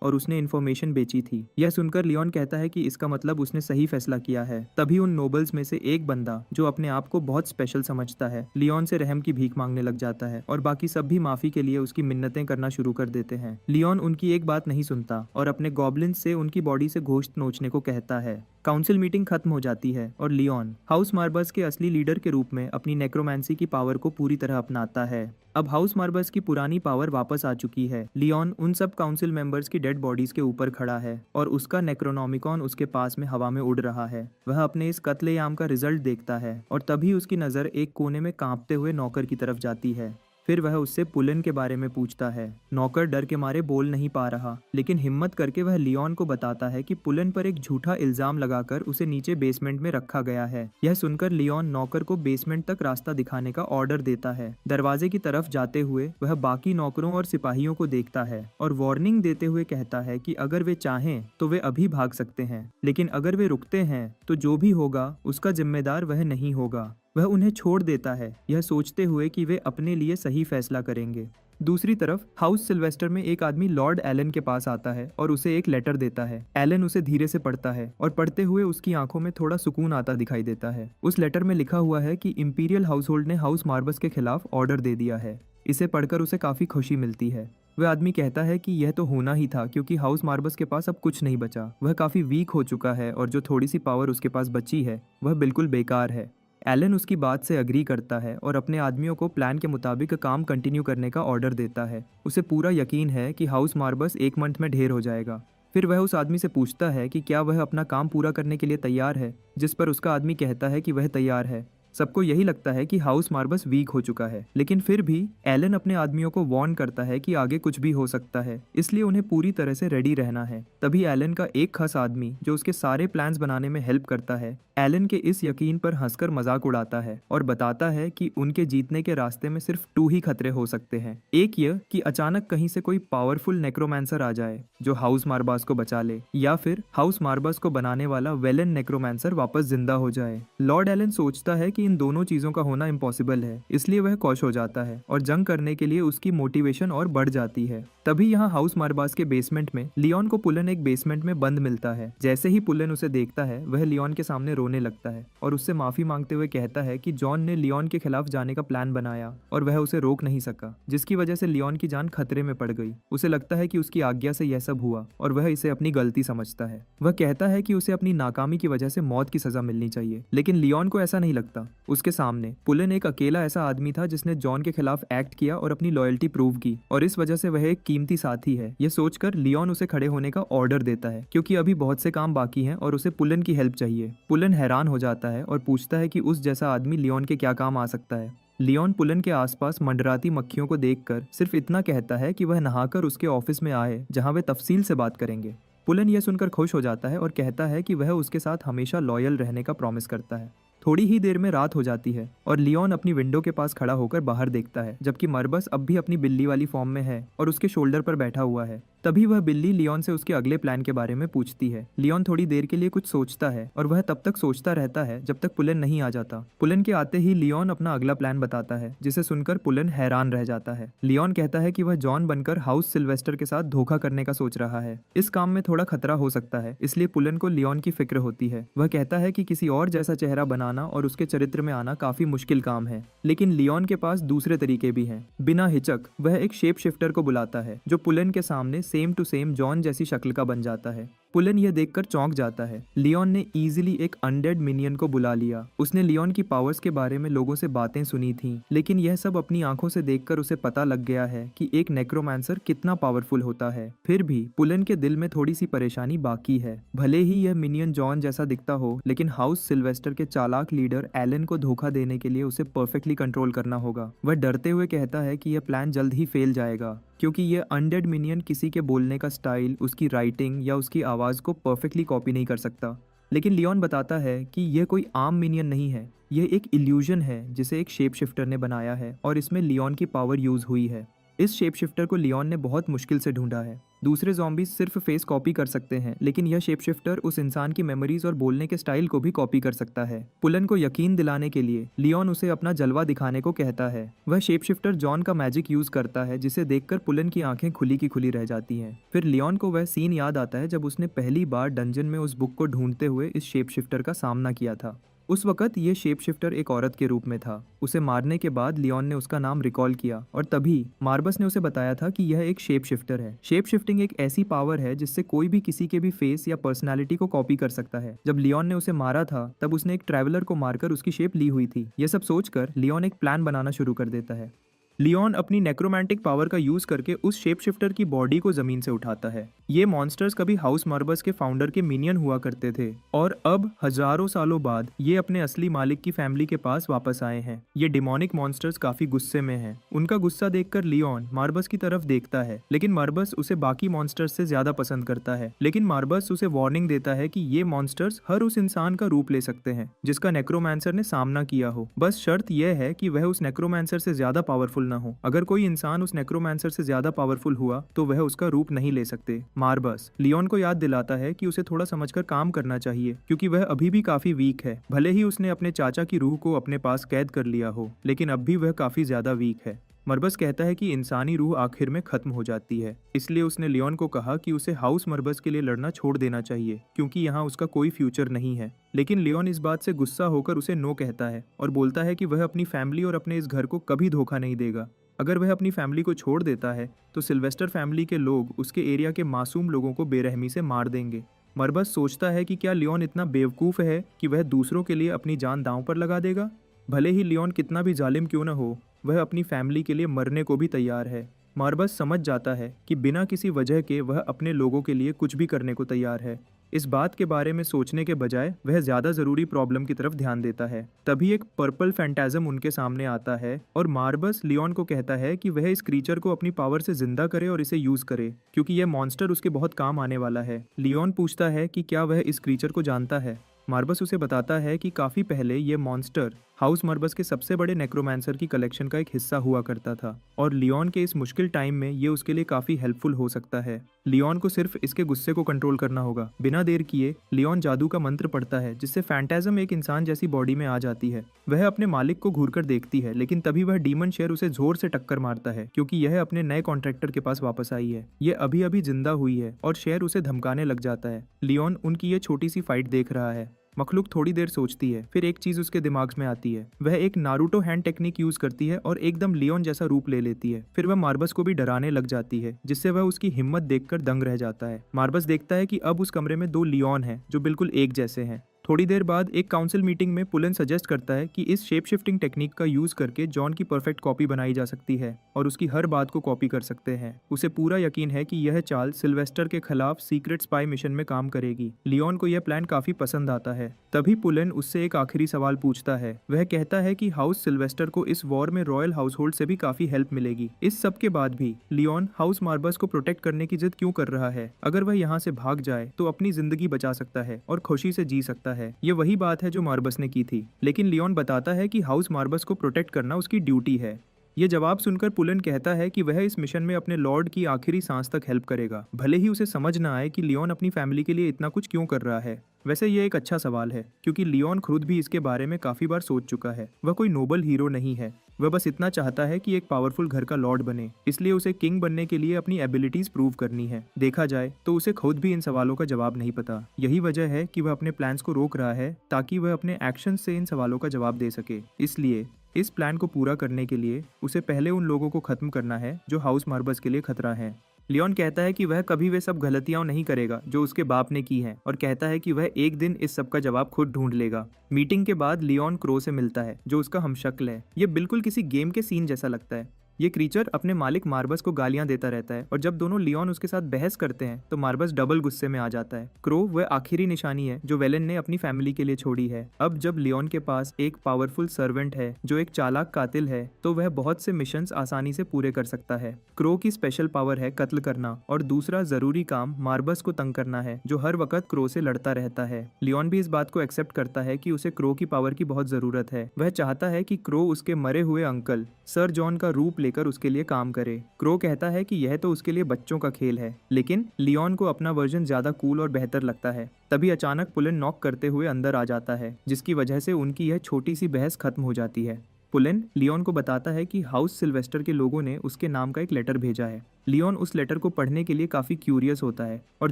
और उसने इन्फॉर्मेशन बेची थी। यह सुनकर लियोन कहता है कि इसका मतलब उसने सही फैसला किया है। तभी उन नोबल्स में से एक बंदा, जो अपने आप को बहुत स्पेशल समझता है, लियोन से रहम की भीख मांगने लग जाता है और बाकी सब भी माफी के लिए उसकी मिन्नतें करना शुरू कर देते हैं। लियोन उनकी एक बात नहीं सुनता और अपने गॉब्लिन से उन लियोन की बॉडी से गोश्त नोचने को कहता है। काउंसिल मीटिंग खत्म हो जाती है और लियोन हाउस मार्बस के असली लीडर के रूप में अपनी नेक्रोमेंसी की पावर को पूरी तरह अपनाता है। अब हाउस मार्बस की पुरानी पावर वापस आ चुकी है। लियोन उन सब काउंसिल मेंबर्स की डेड बॉडीज के ऊपर खड़ा है और उसका नेक्रोनॉमिकॉन उसके पास में हवा में उड़ रहा है। वह अपने इस कत्लेआम का रिजल्ट देखता है और तभी उसकी नज़र एक कोने में कांपते हुए नौकर की तरफ जाती है। फिर वह उससे पुलन के बारे में पूछता है। नौकर डर के मारे बोल नहीं पा रहा, लेकिन हिम्मत करके वह लियोन को बताता है कि पुलन पर एक झूठा इल्जाम लगाकर उसे नीचे बेसमेंट में रखा गया है। यह सुनकर लियोन नौकर को बेसमेंट तक रास्ता दिखाने का ऑर्डर देता है। दरवाजे की तरफ जाते हुए वह बाकी नौकरों और सिपाहियों को देखता है और वार्निंग देते हुए कहता है कि अगर वे चाहें तो वे अभी भाग सकते हैं, लेकिन अगर वे रुकते हैं तो जो भी होगा उसका जिम्मेदार वह नहीं होगा। वह उन्हें छोड़ देता है, यह सोचते हुए कि वे अपने लिए सही फैसला करेंगे। दूसरी तरफ हाउस सिल्वेस्टर में एक आदमी लॉर्ड एलन के पास आता है और उसे एक लेटर देता है। एलन उसे धीरे से पढ़ता है और पढ़ते हुए उसकी आंखों में थोड़ा सुकून आता दिखाई देता है। उस लेटर में लिखा हुआ है कि इंपीरियल हाउस होल्ड ने हाउस मार्बस के खिलाफ ऑर्डर दे दिया है। इसे पढ़कर उसे काफी खुशी मिलती है। वह आदमी कहता है कि यह तो होना ही था, क्योंकि हाउस मार्बस के पास अब कुछ नहीं बचा। वह काफी वीक हो चुका है और जो थोड़ी सी पावर उसके पास बची है वह बिल्कुल बेकार है। एलन उसकी बात से अग्री करता है और अपने आदमियों को प्लान के मुताबिक काम कंटिन्यू करने का ऑर्डर देता है। उसे पूरा यकीन है कि हाउस मार्बस 1 मंथ में ढेर हो जाएगा। फिर वह उस आदमी से पूछता है कि क्या वह अपना काम पूरा करने के लिए तैयार है, जिस पर उसका आदमी कहता है कि वह तैयार है। सबको यही लगता है कि हाउस मार्बस वीक हो चुका है, लेकिन फिर भी एलन अपने आदमियों को वार्न करता है कि आगे कुछ भी हो सकता है, इसलिए उन्हें पूरी तरह से रेडी रहना है। तभी एलन का एक खास आदमी जो उसके सारे प्लान्स बनाने में हेल्प करता है, एलन के इस यकीन पर हंसकर मजाक उड़ाता है और बताता है कि उनके जीतने के रास्ते में सिर्फ 2 ही खतरे हो सकते हैं। एक यह कि अचानक कहीं से कोई पावरफुल नेक्रोमैंसर आ जाए जो हाउस मार्बस को बचा ले, या फिर हाउस मार्बस को बनाने वाला वेलन नेक्रोमैंसर वापस जिंदा हो जाए। लॉर्ड एलन सोचता है कि इन दोनों चीजों का होना इम्पॉसिबल है, इसलिए वह खुश हो जाता है और जंग करने के लिए उसकी मोटिवेशन और बढ़ जाती है। तभी यहाँ हाउस मार्बस के बेसमेंट में लियोन को पुलन एक बेसमेंट में बंद मिलता है। जैसे ही पुलन उसे देखता है वह लियोन के सामने रोने लगता है और उससे माफी मांगते हुए कहता है कि जॉन ने लियोन के खिलाफ जाने का प्लान बनाया और वह उसे रोक नहीं सका, जिसकी वजह से लियोन की जान खतरे में पड़ गई। उसे लगता है कि उसकी आज्ञा से यह सब हुआ और वह इसे अपनी गलती समझता है। वह कहता है कि उसे अपनी नाकामी की वजह से मौत की सजा मिलनी चाहिए, लेकिन लियोन को ऐसा नहीं लगता। उसके सामने पुलन एक अकेला ऐसा आदमी था जिसने जॉन के खिलाफ एक्ट किया और अपनी लॉयल्टी प्रूव की, और इस वजह से वह एक कीमती साथी है। यह सोचकर लियोन उसे खड़े होने का ऑर्डर देता है, क्योंकि अभी बहुत से काम बाकी हैं और उसे पुलन की हेल्प चाहिए। पुलन हैरान हो जाता है और पूछता है कि उस जैसा आदमी लियोन के क्या काम आ सकता है। लियोन पुलन के आसपास मंडराती मक्खियों को देखकर सिर्फ इतना कहता है कि वह नहाकर उसके ऑफिस में आए, जहां वे तफसील से बात करेंगे। पुलन यह सुनकर खुश हो जाता है और कहता है कि वह उसके साथ हमेशा लॉयल रहने का प्रॉमिस करता है। थोड़ी ही देर में रात हो जाती है और लियोन अपनी विंडो के पास खड़ा होकर बाहर देखता है, जबकि मार्बस अब भी अपनी बिल्ली वाली फॉर्म में है और उसके शोल्डर पर बैठा हुआ है। तभी वह बिल्ली लियोन से उसके अगले प्लान के बारे में पूछती है। लियोन थोड़ी देर के लिए कुछ सोचता है और वह तब तक सोचता रहता है जब तक पुलन नहीं आ जाता। पुलन के आते ही लियोन अपना अगला प्लान बताता है, जिसे सुनकर पुलन हैरान रह जाता है। लियोन कहता है कि वह जॉन बनकर हाउस सिल्वेस्टर के साथ धोखा करने का सोच रहा है। इस काम में थोड़ा खतरा हो सकता है, इसलिए पुलन को लियोन की फिक्र होती है। वह कहता है कि किसी और जैसा चेहरा बनाना और उसके चरित्र में आना काफी मुश्किल काम है, लेकिन लियोन के पास दूसरे तरीके भी हैं। बिना हिचक वह एक शेप शिफ्टर को बुलाता है जो पुलन के सामने सेम टू सेम जॉन जैसी शक्ल का बन जाता है। पुलन यह देखकर चौंक जाता है। लियोन ने इजीली एक अनडेड मिनियन को बुला लिया। उसने लियोन की पावर्स के बारे में लोगों से बातें सुनी थी, लेकिन यह सब अपनी आंखों से देखकर उसे पता लग गया है कि एक नेक्रोमैंसर कितना पावरफुल होता है। फिर भी पुलन के दिल में थोड़ी सी परेशानी बाकी है। भले ही यह मिनियन जॉन जैसा दिखता हो, लेकिन हाउस सिल्वेस्टर के चालाक लीडर एलन को धोखा देने के लिए उसे परफेक्टली कंट्रोल करना होगा। वह डरते हुए कहता है कि यह प्लान जल्द ही फेल जाएगा, क्योंकि यह अनडेड मिनियन किसी के बोलने का स्टाइल, उसकी राइटिंग या उसकी आवाज़ को परफेक्टली कॉपी नहीं कर सकता। लेकिन लियोन बताता है कि यह कोई आम मिनियन नहीं है, यह एक इल्यूजन है जिसे एक शेप शिफ्टर ने बनाया है और इसमें लियोन की पावर यूज़ हुई है। इस शेप शिफ्टर को लियोन ने बहुत मुश्किल से ढूंढा है। दूसरे ज़ॉम्बीज सिर्फ फेस कॉपी कर सकते हैं, लेकिन यह शेप शिफ्टर उस इंसान की मेमोरीज और बोलने के स्टाइल को भी कॉपी कर सकता है। पुलन को यकीन दिलाने के लिए लियोन उसे अपना जलवा दिखाने को कहता है। वह शेप शिफ्टर जॉन का मैजिक यूज करता है, जिसे देखकर पुलन की आंखें खुली की खुली रह जाती हैं। फिर लियोन को वह सीन याद आता है जब उसने पहली बार डंजन में उस बुक को ढूंढते हुए इस शेप शिफ्टर का सामना किया था। उस वक्त ये शेप शिफ्टर एक औरत के रूप में था। उसे मारने के बाद लियोन ने उसका नाम रिकॉल किया और तभी मार्बस ने उसे बताया था कि यह एक शेप शिफ्टर है। शेप शिफ्टिंग एक ऐसी पावर है जिससे कोई भी किसी के भी फेस या पर्सनालिटी को कॉपी कर सकता है। जब लियोन ने उसे मारा था तब उसने एक ट्रैवलर को मारकर उसकी शेप ली हुई थी। यह सब सोचकर लियोन एक प्लान बनाना शुरू कर देता है। लियोन अपनी नेक्रोमैंटिक पावर का यूज करके उस शेप शिफ्टर की बॉडी को जमीन से उठाता है। ये मॉन्स्टर्स कभी हाउस मार्बस के फाउंडर के मिनियन हुआ करते थे और अब हजारों सालों बाद ये अपने असली मालिक की फैमिली के पास वापस आए हैं। ये डिमोनिक मॉन्स्टर्स काफी गुस्से में हैं। उनका गुस्सा देखकर लियोन मार्बस की तरफ देखता है, लेकिन मार्बस उसे बाकी मॉन्स्टर्स से ज्यादा पसंद करता है। लेकिन मार्बस उसे वार्निंग देता है कि ये मॉन्स्टर्स हर उस इंसान का रूप ले सकते हैं जिसका नेक्रोमैंसर ने सामना किया हो। बस शर्त यह है कि वह उस नेक्रोमैंसर से ज्यादा पावरफुल ना हो। अगर कोई इंसान उस नेक्रोमैंसर से ज्यादा पावरफुल हुआ तो वह उसका रूप नहीं ले सकते। मार्बस लियोन को याद दिलाता है कि उसे थोड़ा समझकर काम करना चाहिए क्योंकि वह अभी भी काफी वीक है। भले ही उसने अपने चाचा की रूह को अपने पास कैद कर लिया हो, लेकिन अब भी वह काफी ज्यादा वीक है। मर्बस कहता है कि इंसानी रूह आखिर में खत्म हो जाती है, इसलिए उसने लियोन को कहा कि उसे हाउस मर्बस के लिए लड़ना छोड़ देना चाहिए क्योंकि यहाँ उसका कोई फ्यूचर नहीं है। लेकिन लियोन इस बात से गुस्सा होकर उसे नो कहता है और बोलता है कि वह अपनी फैमिली और अपने इस घर को कभी धोखा नहीं देगा। अगर वह अपनी फैमिली को छोड़ देता है तो सिल्वेस्टर फैमिली के लोग उसके एरिया के मासूम लोगों को बेरहमी से मार देंगे। मर्बस सोचता है कि क्या लियोन इतना बेवकूफ़ है कि वह दूसरों के लिए अपनी जान दांव पर लगा देगा। भले ही लियोन कितना भी जालिम क्यों न हो, वह अपनी फैमिली के लिए मरने को भी तैयार है। मार्बस समझ जाता है कि बिना किसी वजह के वह अपने लोगों के लिए कुछ भी करने को तैयार है। इस बात के बारे में सोचने के बजाय वह ज्यादा जरूरी प्रॉब्लम की तरफ ध्यान देता है। तभी एक पर्पल फैंटाजम उनके सामने आता है और मार्बस लियोन को कहता है कि वह इस क्रीचर को अपनी पावर से जिंदा करे और इसे यूज करे क्योंकि यह मॉन्स्टर उसके बहुत काम आने वाला है। लियोन पूछता है कि क्या वह इस क्रीचर को जानता है। मार्बस उसे बताता है कि काफी पहले ये मॉन्स्टर हाउस मर्बस के सबसे बड़े नेक्रोमैंसर की कलेक्शन का एक हिस्सा हुआ करता था और लियोन के इस मुश्किल टाइम में ये उसके लिए काफी हेल्पफुल हो सकता है। लियोन को सिर्फ इसके गुस्से को कंट्रोल करना होगा। बिना देर किए लियोन जादू का मंत्र पढ़ता है जिससे फैंटाजम एक इंसान जैसी बॉडी में आ जाती है। वह अपने मालिक को घूरकर देखती है, लेकिन तभी वह डीमन शेर उसे जोर से टक्कर मारता है क्योंकि यह अपने नए कॉन्ट्रैक्टर के पास वापस आई है। ये अभी अभी जिंदा हुई है और शेर उसे धमकाने लग जाता है। लियोन उनकी ये छोटी सी फाइट देख रहा है। मखलूक थोड़ी देर सोचती है, फिर एक चीज उसके दिमाग में आती है। वह एक नारुतो हैंड टेक्निक यूज करती है और एकदम लियोन जैसा रूप ले लेती है। फिर वह मार्बस को भी डराने लग जाती है जिससे वह उसकी हिम्मत देखकर दंग रह जाता है। मार्बस देखता है कि अब उस कमरे में दो लियोन हैं जो बिल्कुल एक जैसे हैं। थोड़ी देर बाद एक काउंसिल मीटिंग में पुलन सजेस्ट करता है कि इस शेप शिफ्टिंग टेक्निक का यूज करके जॉन की परफेक्ट कॉपी बनाई जा सकती है और उसकी हर बात को कॉपी कर सकते हैं। उसे पूरा यकीन है कि यह चाल सिल्वेस्टर के खिलाफ सीक्रेट स्पाई मिशन में काम करेगी। लियोन को यह प्लान काफी पसंद आता है। तभी पुलन उससे एक आखिरी सवाल पूछता है। वह कहता है कि हाउस सिल्वेस्टर को इस वॉर में रॉयल हाउस होल्ड से भी काफी हेल्प मिलेगी। इस सब के बाद भी लियोन हाउस मार्बस को प्रोटेक्ट करने की जिद क्यों कर रहा है। अगर वह यहाँ से भाग जाए तो अपनी जिंदगी बचा सकता है और खुशी से जी सकता है। ये वही बात है जो मार्बस ने की थी, लेकिन लियोन बताता है कि हाउस मार्बस को प्रोटेक्ट करना उसकी ड्यूटी है। ये जवाब सुनकर पुलन कहता है कि वह इस मिशन में अपने लॉर्ड की आखिरी सांस तक हेल्प करेगा, भले ही उसे समझ ना आए कि लियोन अपनी फैमिली के लिए इतना कुछ क्यों कर रहा है। वैसे ये एक अच्छा सवाल है क्योंकि लियोन खुद भी इसके बारे में काफी बार सोच चुका है। वह कोई नोबल हीरो नहीं है, वह बस इतना चाहता है कि एक पावरफुल घर का लॉर्ड बने, इसलिए उसे किंग बनने के लिए अपनी एबिलिटीज प्रूव करनी है। देखा जाए तो उसे खुद भी इन सवालों का जवाब नहीं पता। यही वजह है कि वह अपने प्लान्स को रोक रहा है ताकि वह अपने एक्शन से इन सवालों का जवाब दे सके। इसलिए इस प्लान को पूरा करने के लिए उसे पहले उन लोगों को खत्म करना है जो हाउस मार्बस के लिए खतरा है। लियोन कहता है कि वह कभी वे सब गलतियां नहीं करेगा जो उसके बाप ने की हैं और कहता है कि वह एक दिन इस सब का जवाब खुद ढूंढ लेगा। मीटिंग के बाद लियोन क्रो से मिलता है जो उसका हमशक्ल है। ये बिल्कुल किसी गेम के सीन जैसा लगता है। ये क्रीचर अपने मालिक मार्बस को गालियां देता रहता है और जब दोनों लियोन उसके साथ बहस करते हैं तो मार्बस डबल गुस्से में आ जाता है। क्रो वह आखिरी निशानी है जो वेलन ने अपनी फैमिली के लिए छोड़ी है। अब जब लियोन के पास एक पावरफुल सर्वेंट है जो एक चालाक कातिल है तो वह बहुत से मिशंस आसानी से पूरे कर सकता है। क्रो की स्पेशल पावर है कत्ल करना और दूसरा जरूरी काम मार्बस को तंग करना है जो हर वक्त क्रो से लड़ता रहता है। लियोन भी इस बात को एक्सेप्ट करता है कि उसे क्रो की पावर की बहुत जरूरत है। वह चाहता है कि क्रो उसके मरे हुए अंकल सर जॉन का रूप लेकर उसके लिए काम करे। क्रो कहता है कि यह तो उसके लिए बच्चों का खेल है, लेकिन लियोन को अपना वर्जन ज्यादा कूल और बेहतर लगता है। तभी अचानक पुलन नॉक करते हुए अंदर आ जाता है जिसकी वजह से उनकी यह छोटी सी बहस खत्म हो जाती है। पुलन लियोन को बताता है कि हाउस सिल्वेस्टर के लोगों ने उसके नाम का एक लेटर भेजा है। लियोन उस लेटर को पढ़ने के लिए काफी क्यूरियस होता है और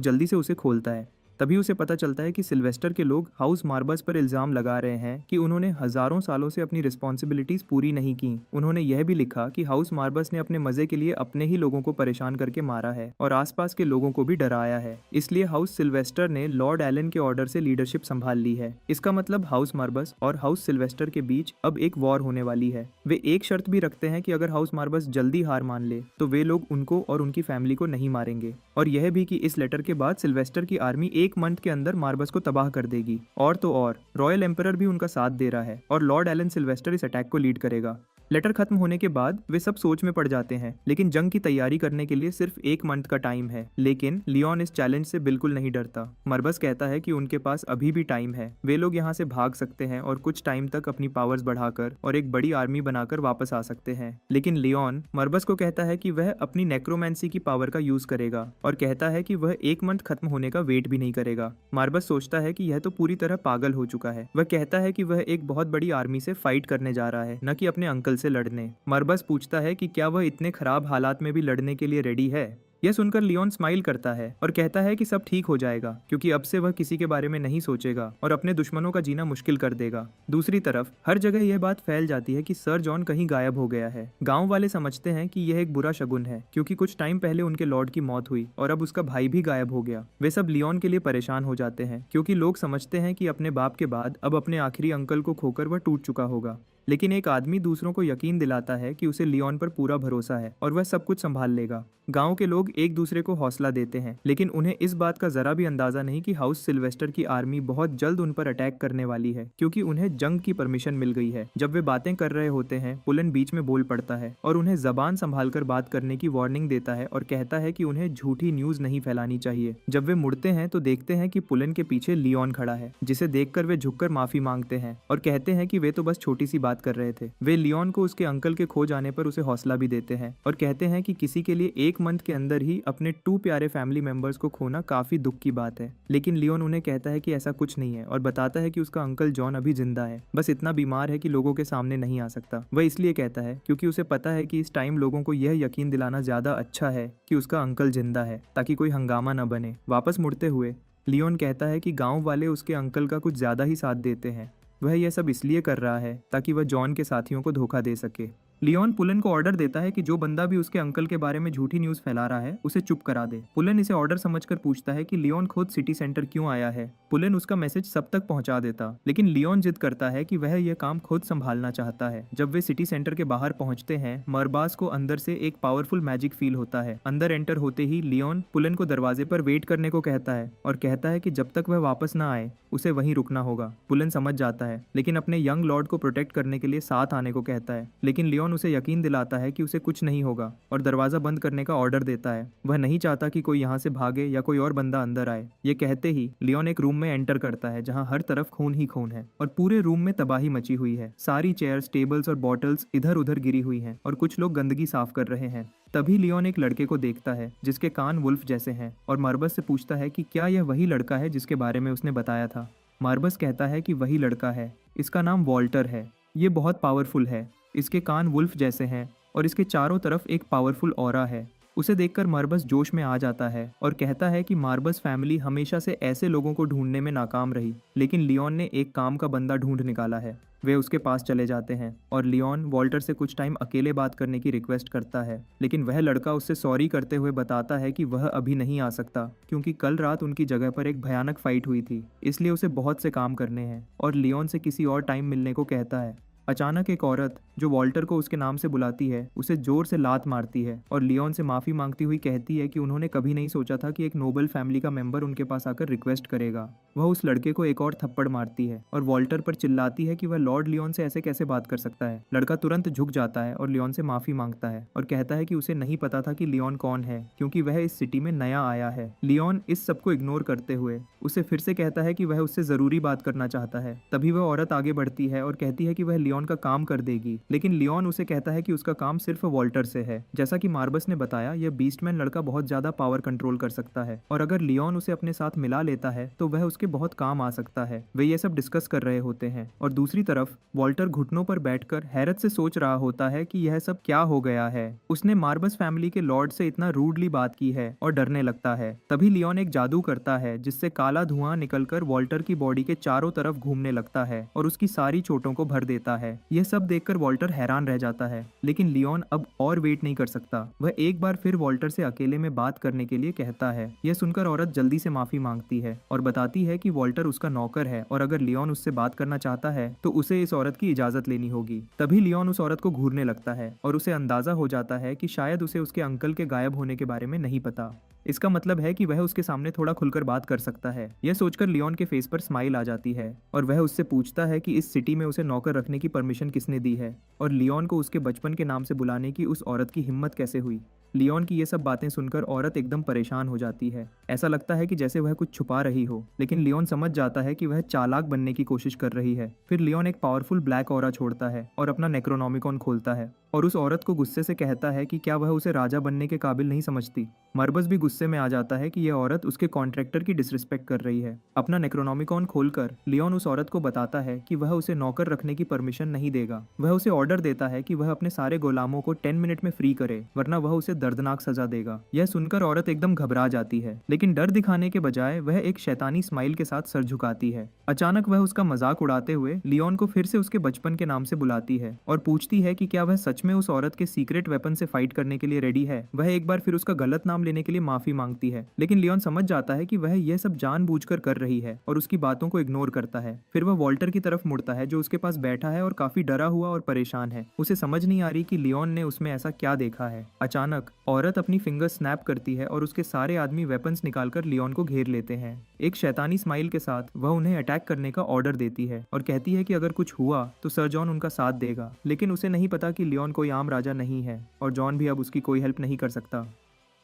जल्दी से उसे खोलता है। तभी उसे पता चलता है कि सिल्वेस्टर के लोग हाउस मार्बस पर इल्जाम लगा रहे हैं कि उन्होंने हजारों सालों से अपनी रिस्पॉन्सिबिलिटीज पूरी नहीं की। उन्होंने यह भी लिखा कि हाउस मार्बस ने अपने मजे के लिए अपने ही लोगों को परेशान करके मारा है और आसपास के लोगों को भी डराया है। इसलिए हाउस सिल्वेस्टर ने लॉर्ड एलन के ऑर्डर से लीडरशिप संभाल ली है। इसका मतलब हाउस मार्बस और हाउस सिल्वेस्टर के बीच अब एक वॉर होने वाली है। वे एक शर्त भी रखते हैं कि अगर हाउस मार्बस जल्दी हार मान ले तो वे लोग उनको और उनकी फैमिली को नहीं मारेंगे, और यह भी कि इस लेटर के बाद सिल्वेस्टर की आर्मी 1 मंथ के अंदर मार्बस को तबाह कर देगी। और तो और रॉयल एम्परर भी उनका साथ दे रहा है और लॉर्ड एलन सिल्वेस्टर इस अटैक को लीड करेगा। लेटर खत्म होने के बाद वे सब सोच में पड़ जाते हैं, लेकिन जंग की तैयारी करने के लिए सिर्फ 1 मंथ का टाइम है। लेकिन लियोन इस चैलेंज से बिल्कुल नहीं डरता। मर्बस कहता है कि उनके पास अभी भी टाइम है, वे लोग यहाँ से भाग सकते हैं और कुछ टाइम तक अपनी पावर्स बढ़ाकर और एक बड़ी आर्मी बनाकर वापस आ सकते हैं। लेकिन लियोन मर्बस को कहता है कि वह अपनी नेक्रोमेंसी की पावर का यूज करेगा और कहता है कि वह 1 मंथ खत्म होने का वेट भी नहीं करेगा। मर्बस सोचता है कि यह तो पूरी तरह पागल हो चुका है। वह कहता है कि वह एक बहुत बड़ी आर्मी से फाइट करने जा रहा है, न कि अपने अंकल से लड़ने। मर्बस पूछता है कि क्या वह इतने खराब हालात में भी लड़ने के लिए रेडी है। यह सुनकर लियोन स्माइल करता है और कहता है कि सब ठीक हो जाएगा, क्योंकि अब से वह किसी के बारे में नहीं सोचेगा और अपने दुश्मनों का जीना मुश्किल कर देगा। दूसरी तरफ हर जगह यह बात फैल जाती है कि सर जॉन कहीं गायब हो गया है। गांव वाले समझते हैं कि यह एक बुरा शगुन है, क्योंकि कुछ टाइम पहले उनके लॉर्ड की मौत हुई और अब उसका भाई भी गायब हो गया। वे सब लियोन के लिए परेशान हो जाते हैं, क्योंकि लोग समझते हैं कि अपने बाप के बाद अब अपने आखिरी अंकल को खोकर वह टूट चुका होगा। लेकिन एक आदमी दूसरों को यकीन दिलाता है कि उसे लियोन पर पूरा भरोसा है और वह सब कुछ संभाल लेगा। गांव के लोग एक दूसरे को हौसला देते हैं, लेकिन उन्हें इस बात का जरा भी अंदाजा नहीं कि हाउस सिल्वेस्टर की आर्मी बहुत जल्द उन पर अटैक करने वाली है, क्योंकि उन्हें जंग की परमिशन मिल गई है। जब वे बातें कर रहे होते हैं, पुलन बीच में बोल पड़ता है और उन्हें जबान संभालकर बात करने की वार्निंग देता है और कहता है कि उन्हें झूठी न्यूज नहीं फैलानी चाहिए। जब वे मुड़ते हैं तो देखते हैं कि पुलन के पीछे लियोन खड़ा है, जिसे देखकर वे झुककर माफी मांगते हैं और कहते हैं कि वे तो बस छोटी सी बात कर रहे थे। वे लियोन को उसके अंकल के खो जाने पर उसे हौसला भी देते हैं और कहते हैं कि किसी के लिए 1 मंथ के अंदर ही अपने 2 प्यारे फैमिली मेंबर्स को खोना काफी दुख की बात है। लेकिन लियोन उन्हें कहता है कि ऐसा कुछ नहीं है और बताता है कि उसका अंकल जॉन अभी जिंदा है, बस इतना बीमार है कि लोगों के सामने नहीं आ सकता। वह इसलिए कहता है क्योंकि उसे पता है कि इस टाइम लोगों को यह यकीन दिलाना ज्यादा अच्छा है कि उसका अंकल जिंदा है, ताकि कोई हंगामा न बने। वापस मुड़ते हुए लियोन कहता है कि गाँव वाले उसके अंकल का कुछ ज्यादा ही साथ देते हैं। वह यह सब इसलिए कर रहा है ताकि वह जॉन के साथियों को धोखा दे सके। लियोन पुलन को ऑर्डर देता है कि जो बंदा भी उसके अंकल के बारे में झूठी न्यूज फैला रहा है उसे चुप करा दे। पुलन इसे ऑर्डर समझकर पूछता है कि लियोन खुद सिटी सेंटर क्यों आया है। पुलन उसका मैसेज सब तक पहुंचा देता, लेकिन लियोन जिद करता है कि वह यह काम खुद संभालना चाहता है। जब वे सिटी सेंटर के बाहर पहुंचते हैं, मरबास को अंदर से एक पावरफुल मैजिक फील होता है। अंदर एंटर होते ही लियोन पुलन को दरवाजे पर वेट करने को कहता है और कहता है कि जब तक वह वापस न आए उसे वहीं रुकना होगा। पुलन समझ जाता है, लेकिन अपने यंग लॉर्ड को प्रोटेक्ट करने के लिए साथ आने को कहता है। लेकिन लियोन उसे यकीन दिलाता है कि उसे कुछ नहीं होगा और दरवाजा बंद करने का ऑर्डर देता है। वह नहीं चाहता कि कोई यहाँ से भागे या कोई और बंदा अंदर आए। ये कहते ही लियोन एक रूम में एंटर करता है जहाँ हर तरफ खून ही खून है और पूरे रूम में तबाही मची हुई है। सारी चेयर्स, टेबल्स और बॉटल्स इधर उधर गिरी हुई हैं और कुछ लोग गंदगी साफ कर रहे हैं। तभी लियोन एक लड़के को देखता है जिसके कान वुल्फ जैसे हैं और मरबस से पूछता है कि क्या यह वही लड़का है जिसके बारे में उसने बताया था। मरबस कहता है कि वही लड़का है, इसका नाम वॉल्टर है। ये बहुत पावरफुल है, इसके कान वुल्फ जैसे हैं और इसके चारों तरफ एक पावरफुल ऑरा है। उसे देखकर मरबस जोश में आ जाता है और कहता है कि मार्बस फैमिली हमेशा से ऐसे लोगों को ढूंढने में नाकाम रही, लेकिन लियोन ने एक काम का बंदा ढूंढ निकाला है। वे उसके पास चले जाते हैं और लियोन वॉल्टर से कुछ टाइम अकेले बात करने की रिक्वेस्ट करता है, लेकिन वह लड़का उससे सॉरी करते हुए बताता है कि वह अभी नहीं आ सकता क्योंकि कल रात उनकी जगह पर एक भयानक फाइट हुई थी, इसलिए उसे बहुत से काम करने हैं और लियोन से किसी और टाइम मिलने को कहता है। अचानक एक औरत जो वॉल्टर को उसके नाम से बुलाती है उसे जोर से लात मारती है और लियोन से माफी मांगती हुई कहती है कि उन्होंने कभी नहीं सोचा था कि एक नोबल फैमिली का मेंबर उनके पास आकर रिक्वेस्ट करेगा। वह उस लड़के को एक और थप्पड़ मारती है और वॉल्टर पर चिल्लाती है कि वह लॉर्ड लियोन से ऐसे कैसे बात कर सकता है। लड़का तुरंत झुक जाता है और लियोन से माफी मांगता है और कहता है कि उसे नहीं पता था कि लियोन कौन है, क्योंकि वह इस सिटी में नया आया है। लियोन इस सबको इग्नोर करते हुए उसे फिर से कहता है कि वह उससे जरूरी बात करना चाहता है। तभी वह औरत आगे बढ़ती है और कहती है कि वह लियोन लियोन का काम कर देगी, लेकिन लियोन उसे कहता है कि उसका काम सिर्फ वॉल्टर से है। जैसा कि मार्बस ने बताया, यह बीस्टमैन लड़का बहुत ज्यादा पावर कंट्रोल कर सकता है और अगर लियोन उसे अपने साथ मिला लेता है तो वह उसके बहुत काम आ सकता है। वे ये सब डिस्कस कर रहे होते हैं और दूसरी तरफ वॉल्टर घुटनों पर बैठकर हैरत से सोच रहा होता है कि यह सब क्या हो गया है। उसने मार्बस फैमिली के लॉर्ड से इतना रूडली बात की है और डरने लगता है। तभी लियोन एक जादू करता है जिससे काला धुआं निकलकर वॉल्टर की बॉडी के चारों तरफ घूमने लगता है और उसकी सारी चोटों को भर देता है। यह सब देखकर वॉल्टर हैरान रह जाता है, लेकिन लियोन अब और वेट नहीं कर सकता। वह एक बार फिर वॉल्टर से अकेले में बात करने के लिए कहता है। यह सुनकर औरत जल्दी से माफी मांगती है और बताती है कि वॉल्टर उसका नौकर है और अगर लियोन उससे बात करना चाहता है तो उसे इस औरत की इजाजत लेनी होगी। तभी लियोन उस औरत को घूरने लगता है और उसे अंदाजा हो जाता है कि शायद उसे उसके अंकल के गायब होने के बारे में नहीं पता। इसका मतलब है कि वह उसके सामने थोड़ा खुलकर बात कर सकता है। यह सोचकर लियोन के फेस पर स्माइल आ जाती है और वह उससे पूछता है कि इस सिटी में उसे नौकर रखने की परमिशन किसने दी है और लियोन को उसके बचपन के नाम से बुलाने की उस औरत की हिम्मत कैसे हुई। लियोन की ये सब बातें सुनकर औरत एकदम परेशान हो जाती है। ऐसा लगता है कि जैसे वह कुछ छुपा रही हो, लेकिन लियोन समझ जाता है कि वह चालाक बनने की कोशिश कर रही है। फिर लियोन एक पावरफुल ब्लैक ऑरा छोड़ता है और अपना नेक्रोनॉमिकॉन खोलता है और उस औरत को गुस्से से कहता है कि क्या वह उसे राजा बनने के काबिल नहीं समझती। मरबस भी गुस्से में आ जाता है कि यह औरत उसके कॉन्ट्रैक्टर की डिसरिस्पेक्ट कर रही है। अपना नेक्रोनॉमिकॉन खोलकर लियोन उस औरत को बताता है कि वह उसे नौकर रखने की परमिशन नहीं देगा। वह उसे ऑर्डर देता है कि वह अपने सारे गुलामों को 10 मिनट में फ्री करे, वरना वह उसे दर्दनाक सजा देगा। यह सुनकर औरत एकदम घबरा जाती है, लेकिन डर दिखाने के बजाय वह एक शैतानी स्माइल के साथ सर झुकाती है। अचानक वह उसका मजाक उड़ाते हुए लियोन को फिर से उसके बचपन के नाम से बुलाती है और पूछती है कि क्या वह सच में उस औरत के सीक्रेट वेपन से फाइट करने के लिए रेडी है। वह एक बार फिर उसका गलत नाम लेने के लिए माफी मांगती है, लेकिन लियोन समझ जाता है कि वह यह सब जानबूझकर कर रही है और उसकी बातों को इग्नोर करता है। फिर वह वॉल्टर की तरफ मुड़ता है जो उसके पास बैठा है और काफी डरा हुआ और परेशान है। उसे समझ नहीं आ रही कि लियोन ने उसमें ऐसा क्या देखा है। अचानक औरत अपनी फिंगर स्नैप करती है और उसके सारे आदमी वेपन्स निकालकर लियोन को घेर लेते हैं। एक शैतानी स्माइल के साथ वह उन्हें अटैक करने का ऑर्डर देती है और कहती है कि अगर कुछ हुआ तो सर जॉन उनका साथ देगा, लेकिन उसे नहीं पता कि लियोन कोई आम राजा नहीं है और जॉन भी अब उसकी कोई हेल्प नहीं कर सकता।